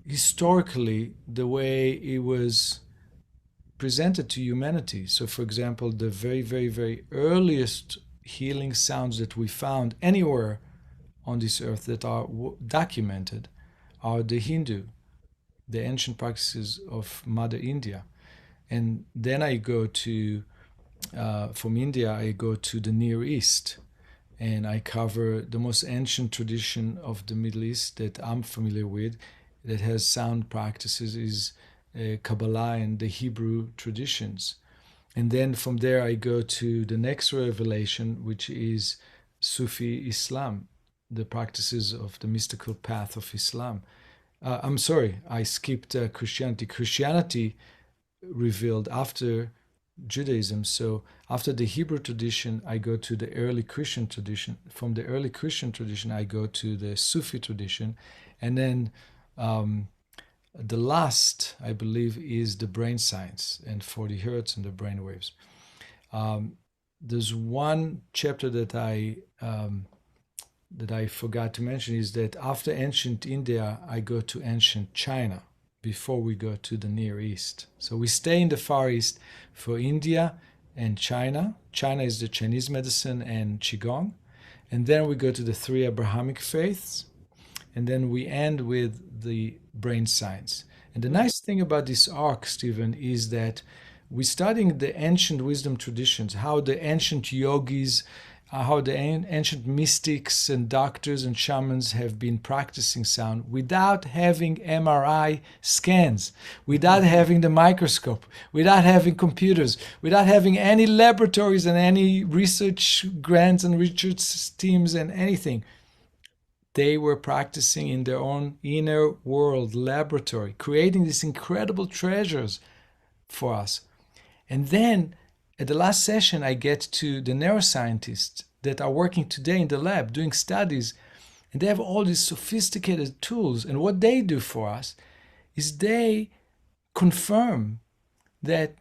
historically the way it was presented to humanity. So, for example, the very, very, very earliest healing sounds that we found anywhere on this earth that are documented are the Hindu, the ancient practices of Mother India. And then I go to, from India, I go to the Near East and I cover the most ancient tradition of the Middle East that I'm familiar with that has sound practices is Kabbalah and the Hebrew traditions. And then from there, I go to the next revelation, which is Sufi Islam, the practices of the mystical path of Islam. I'm sorry, I skipped Christianity. Christianity revealed after Judaism. So after the Hebrew tradition, I go to the early Christian tradition. From the early Christian tradition, I go to the Sufi tradition. And then the last, I believe, is the brain science and 40 hertz and the brain waves. There's one chapter that I forgot to mention is that after ancient India, I go to ancient China before we go to the Near East. So we stay in the Far East for India and China. China is the Chinese medicine and Qigong. And then we go to the three Abrahamic faiths. And then we end with the brain science. And the nice thing about this arc, Stephen, is that we're studying the ancient wisdom traditions, how the ancient yogis, how the ancient mystics and doctors and shamans have been practicing sound without having MRI scans, without having the microscope, without having computers, without having any laboratories and any research grants and research teams and anything. They were practicing in their own inner world laboratory, creating these incredible treasures for us. And then at the last session, I get to the neuroscientists that are working today in the lab doing studies, and they have all these sophisticated tools. And what they do for us is they confirm that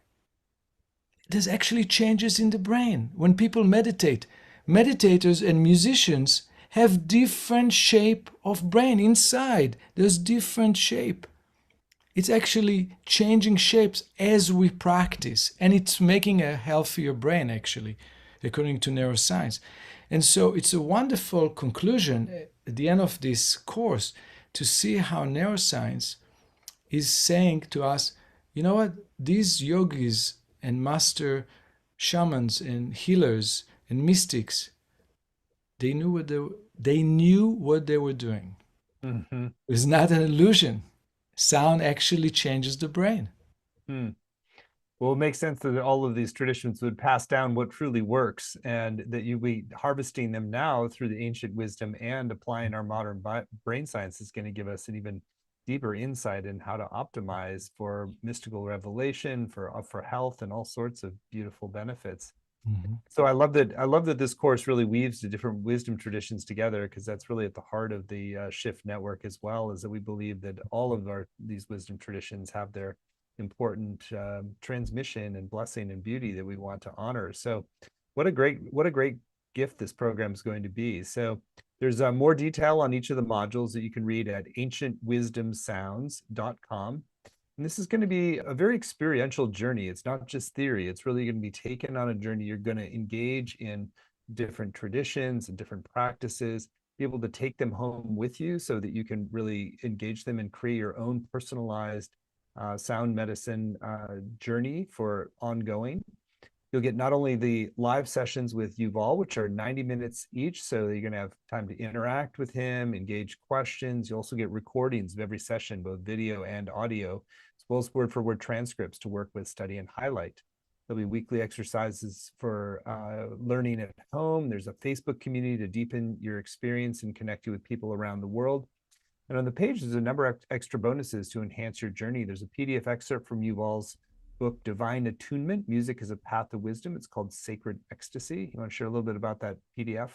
there's actually changes in the brain. When people meditate, meditators and musicians have different shape of brain inside. There's different shape. It's actually changing shapes as we practice, and it's making a healthier brain, actually, according to neuroscience. And so it's a wonderful conclusion at the end of this course to see how neuroscience is saying to us, you know what, these yogis and master shamans and healers and mystics, they knew what they were doing. Mm-hmm. It's not an illusion. Sound actually changes the brain. Well, it makes sense that all of these traditions would pass down what truly works, and that we harvesting them now through the ancient wisdom and applying our modern brain science is going to give us an even deeper insight in how to optimize for mystical revelation, for health, and all sorts of beautiful benefits. Mm-hmm. So I love that this course really weaves the different wisdom traditions together, because that's really at the heart of the Shift Network as well, is that we believe that all of these wisdom traditions have their important transmission and blessing and beauty that we want to honor. So what a great gift this program is going to be. So there's more detail on each of the modules that you can read at ancientwisdomsounds.com. And this is going to be a very experiential journey. It's not just theory. It's really going to be taken on a journey. You're going to engage in different traditions and different practices, be able to take them home with you so that you can really engage them and create your own personalized sound medicine journey for ongoing. You'll get not only the live sessions with Yuval, which are 90 minutes each, so you're going to have time to interact with him, engage questions. You also get recordings of every session, both video and audio, as well as word-for-word transcripts to work with, study, and highlight. There'll be weekly exercises for learning at home. There's a Facebook community to deepen your experience and connect you with people around the world. And on the page, there's a number of extra bonuses to enhance your journey. There's a PDF excerpt from Yuval's book, Divine Attunement, Music is a Path to Wisdom. It's called Sacred Ecstasy. You want to share a little bit about that PDF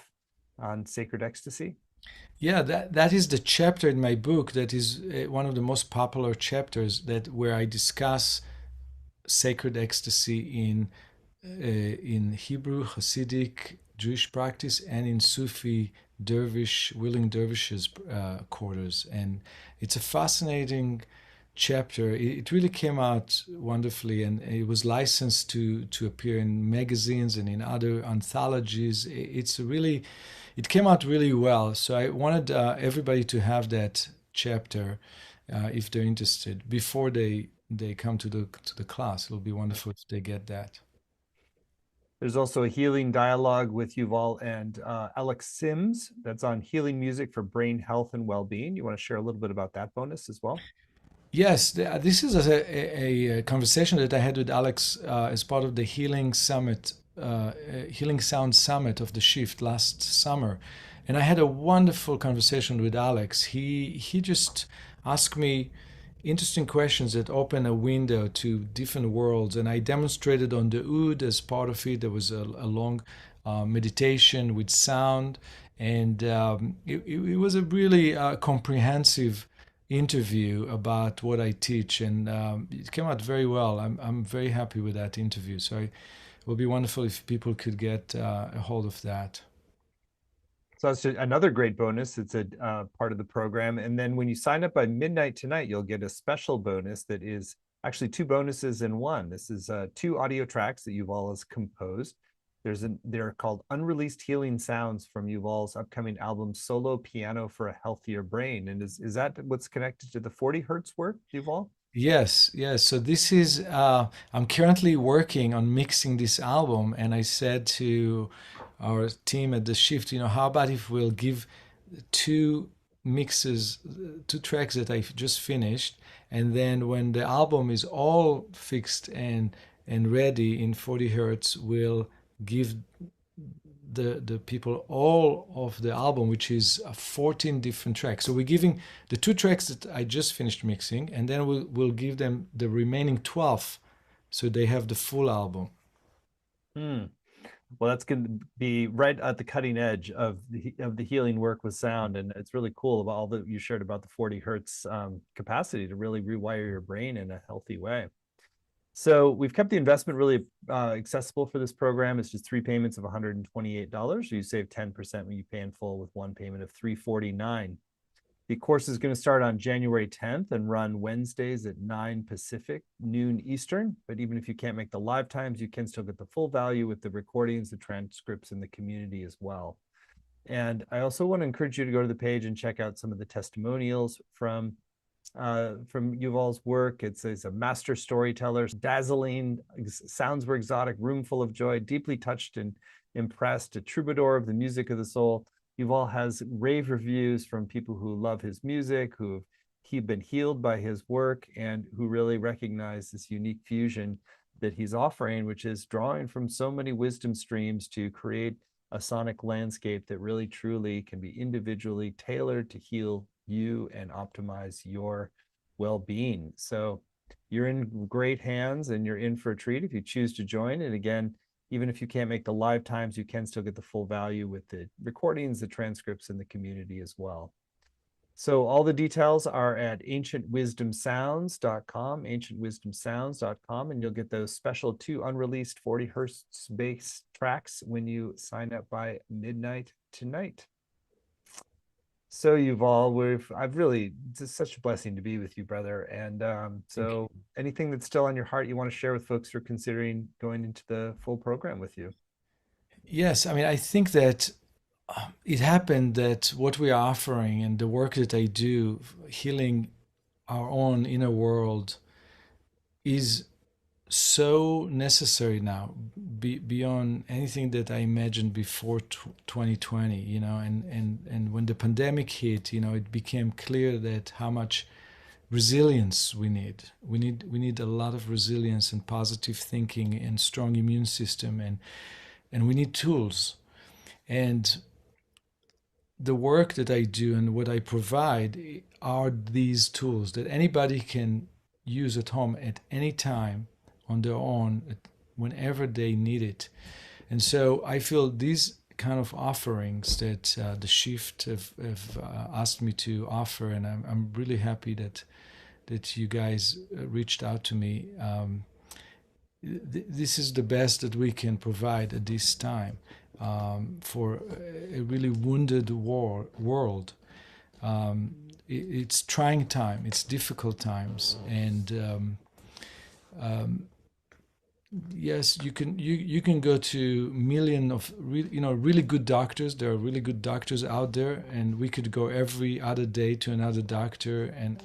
on Sacred Ecstasy? Yeah, that is the chapter in my book that is one of the most popular chapters, that where I discuss sacred ecstasy in Hebrew, Hasidic, Jewish practice and in Sufi dervish, willing dervishes quarters. And it's a fascinating chapter. It really came out wonderfully, and it was licensed to appear in magazines and in other anthologies. It came out really well. So I wanted everybody to have that chapter if they're interested before they come to the class. It'll be wonderful if they get that. There's also a healing dialogue with Yuval and Alex Sims that's on healing music for brain health and well-being. You want to share a little bit about that bonus as well? Yes, this is a conversation that I had with Alex as part of the Healing Summit, Healing Sound Summit of the Shift last summer, and I had a wonderful conversation with Alex. He just asked me interesting questions that open a window to different worlds, and I demonstrated on the oud as part of it. There was a long meditation with sound, and it was a really comprehensive interview about what I teach, and it came out very well. I'm very happy with that interview. So it would be wonderful if people could get a hold of that. So that's another great bonus. It's a part of the program. And then when you sign up by midnight tonight, you'll get a special bonus that is actually two bonuses in one. This is two audio tracks that Yuval has composed. They're called Unreleased Healing Sounds from Yuval's upcoming album, Solo Piano for a Healthier Brain. And is that what's connected to the 40 hertz work, Yuval? Yes, yes. So this is, I'm currently working on mixing this album, and I said to our team at the Shift, how about if we'll give two mixes, two tracks that I just finished, and then when the album is all fixed and ready in 40 hertz, we'll give the people all of the album, which is 14 different tracks. So we're giving the two tracks that I just finished mixing, and then we'll give them the remaining 12, so they have the full album. Well, that's going to be right at the cutting edge of the healing work with sound, and it's really cool about all that you shared about the 40 hertz capacity to really rewire your brain in a healthy way. So we've kept the investment really accessible for this program. It's just 3 payments of $128. So you save 10% when you pay in full with one payment of $349. The course is going to start on January 10th and run Wednesdays at 9 Pacific, noon Eastern. But even if you can't make the live times, you can still get the full value with the recordings, the transcripts, and the community as well. And I also want to encourage you to go to the page and check out some of the testimonials from Yuval's work. It's a master storyteller, dazzling, sounds were exotic, room full of joy, deeply touched and impressed, a troubadour of the music of the soul. Yuval has rave reviews from people who love his music, who've been healed by his work, and who really recognize this unique fusion that he's offering, which is drawing from so many wisdom streams to create a sonic landscape that really truly can be individually tailored to heal you and optimize your well-being. So you're in great hands, and you're in for a treat if you choose to join. And again, even if you can't make the live times, you can still get the full value with the recordings, the transcripts, and the community as well. So all the details are at ancientwisdomsounds.com, ancientwisdomsounds.com, and you'll get those special 2 unreleased 40 hertz bass tracks when you sign up by midnight tonight. So Yuval, it's such a blessing to be with you, brother. And so anything that's still on your heart you want to share with folks who are considering going into the full program with you? Yes, I mean, I think that it happened that what we are offering and the work that I do, healing our own inner world, is so necessary now, beyond anything that I imagined before 2020. And when the pandemic hit, it became clear that how much resilience we need. We need a lot of resilience and positive thinking and strong immune system, and we need tools. And the work that I do and what I provide are these tools that anybody can use at home at any time on their own, whenever they need it. And so I feel these kind of offerings that the Shift have asked me to offer, and I'm really happy that you guys reached out to me. this is the best that we can provide at this time for a really wounded world. It's trying time, it's difficult times, and yes, you can go to million of really good doctors. There are really good doctors out there, and we could go every other day to another doctor. And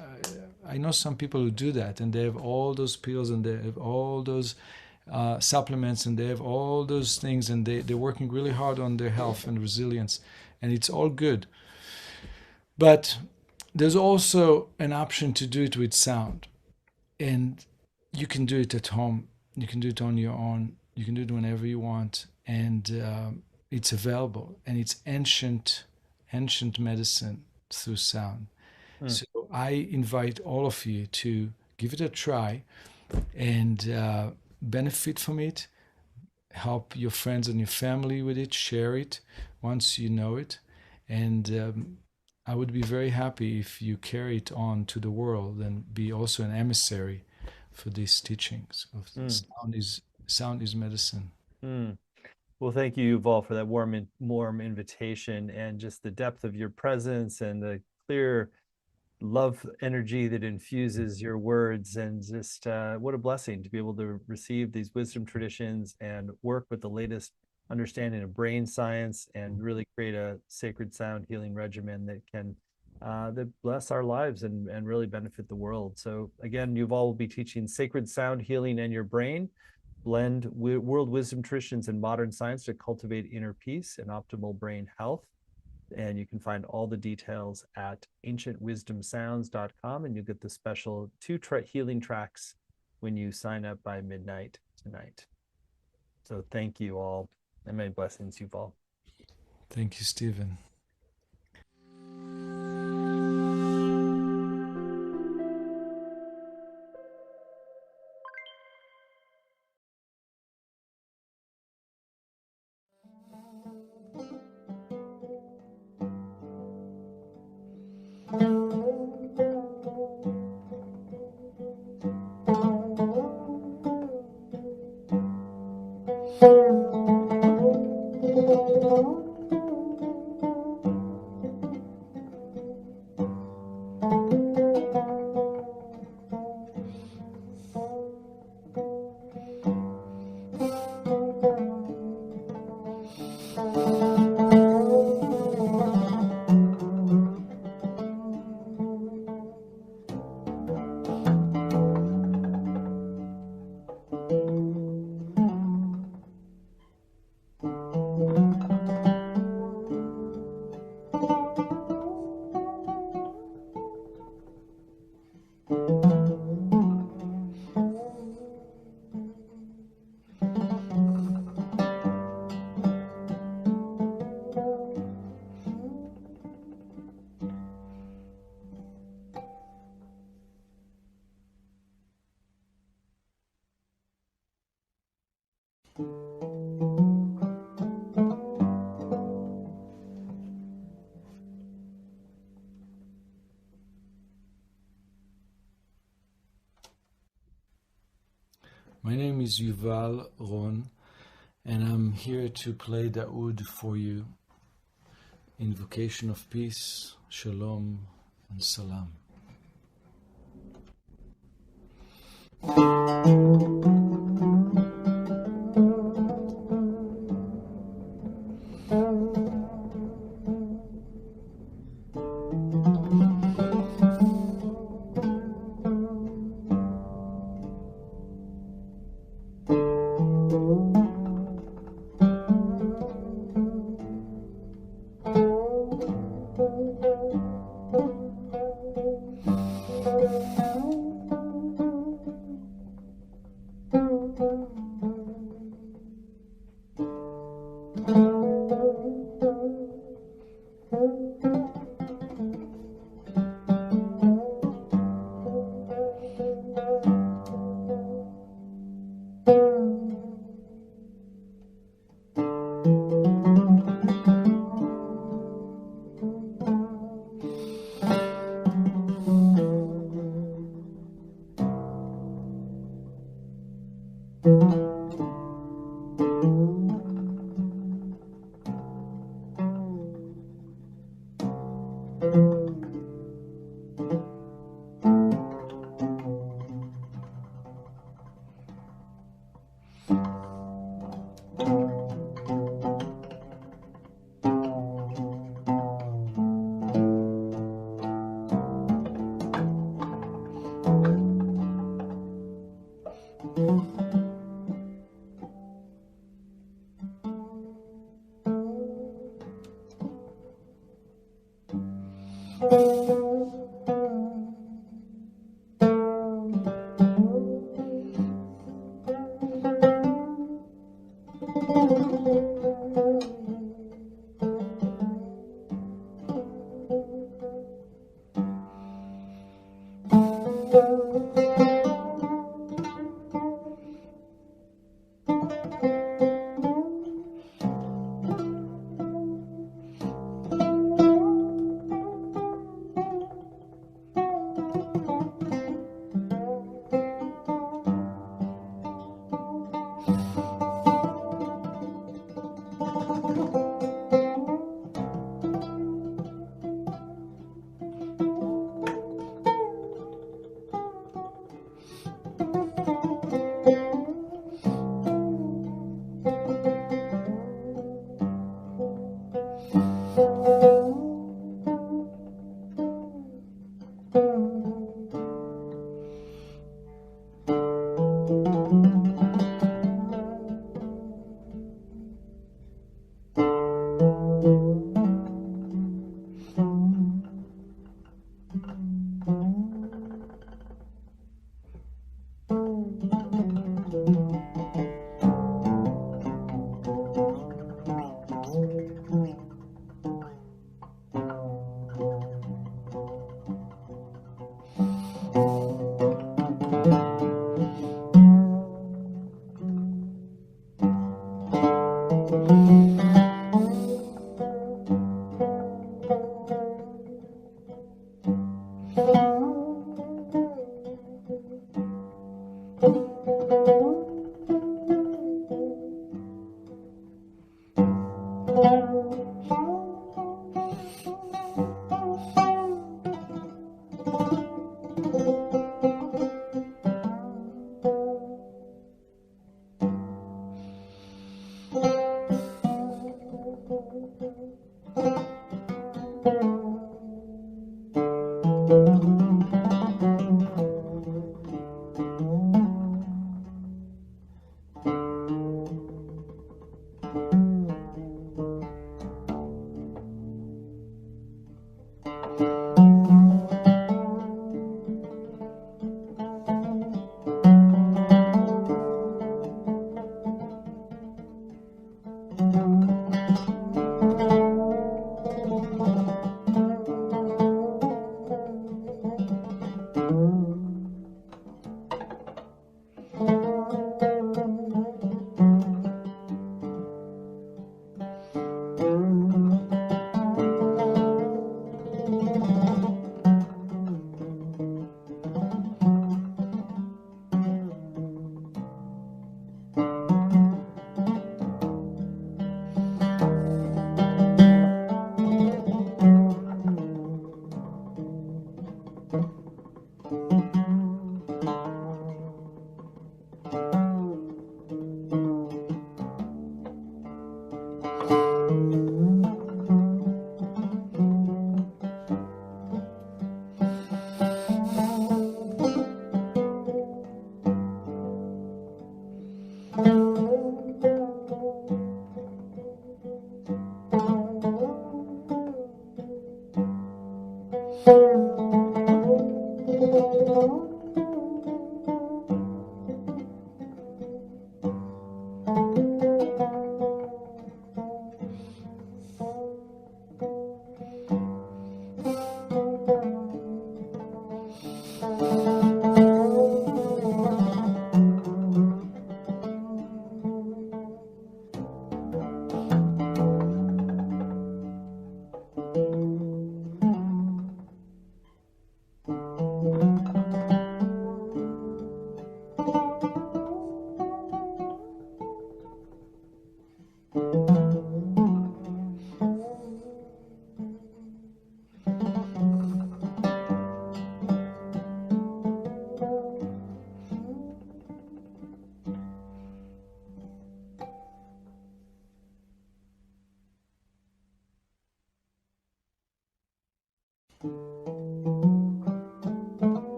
I know some people who do that, and they have all those pills, and they have all those supplements, and they have all those things, and they're working really hard on their health and resilience, and it's all good. But there's also an option to do it with sound, and you can do it at home. You can do it on your own. You can do it whenever you want, and it's available. And it's ancient medicine through sound. So I invite all of you to give it a try and benefit from it. Help your friends and your family with it. Share it once you know it, and I would be very happy if you carry it on to the world and be also an emissary for these teachings of sound is medicine. Well, thank you, Yuval, for that warm invitation, and just the depth of your presence and the clear love energy that infuses your words, and just what a blessing to be able to receive these wisdom traditions and work with the latest understanding of brain science and really create a sacred sound healing regimen that can that bless our lives and really benefit the world. So again, Yuval will be teaching sacred sound healing and your brain, blend world wisdom traditions and modern science to cultivate inner peace and optimal brain health. And you can find all the details at ancientwisdomsounds.com, and you'll get the special 2 healing tracks when you sign up by midnight tonight. So thank you all, and many blessings, Yuval. Thank you, Stephen. My name is Yuval Ron, and I'm here to play the oud for you. Invocation of peace, shalom, and salam.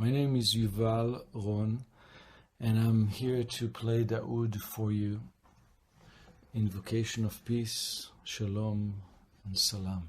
My name is Yuval Ron. And I'm here to play the oud for you. Invocation of peace, shalom, and salam.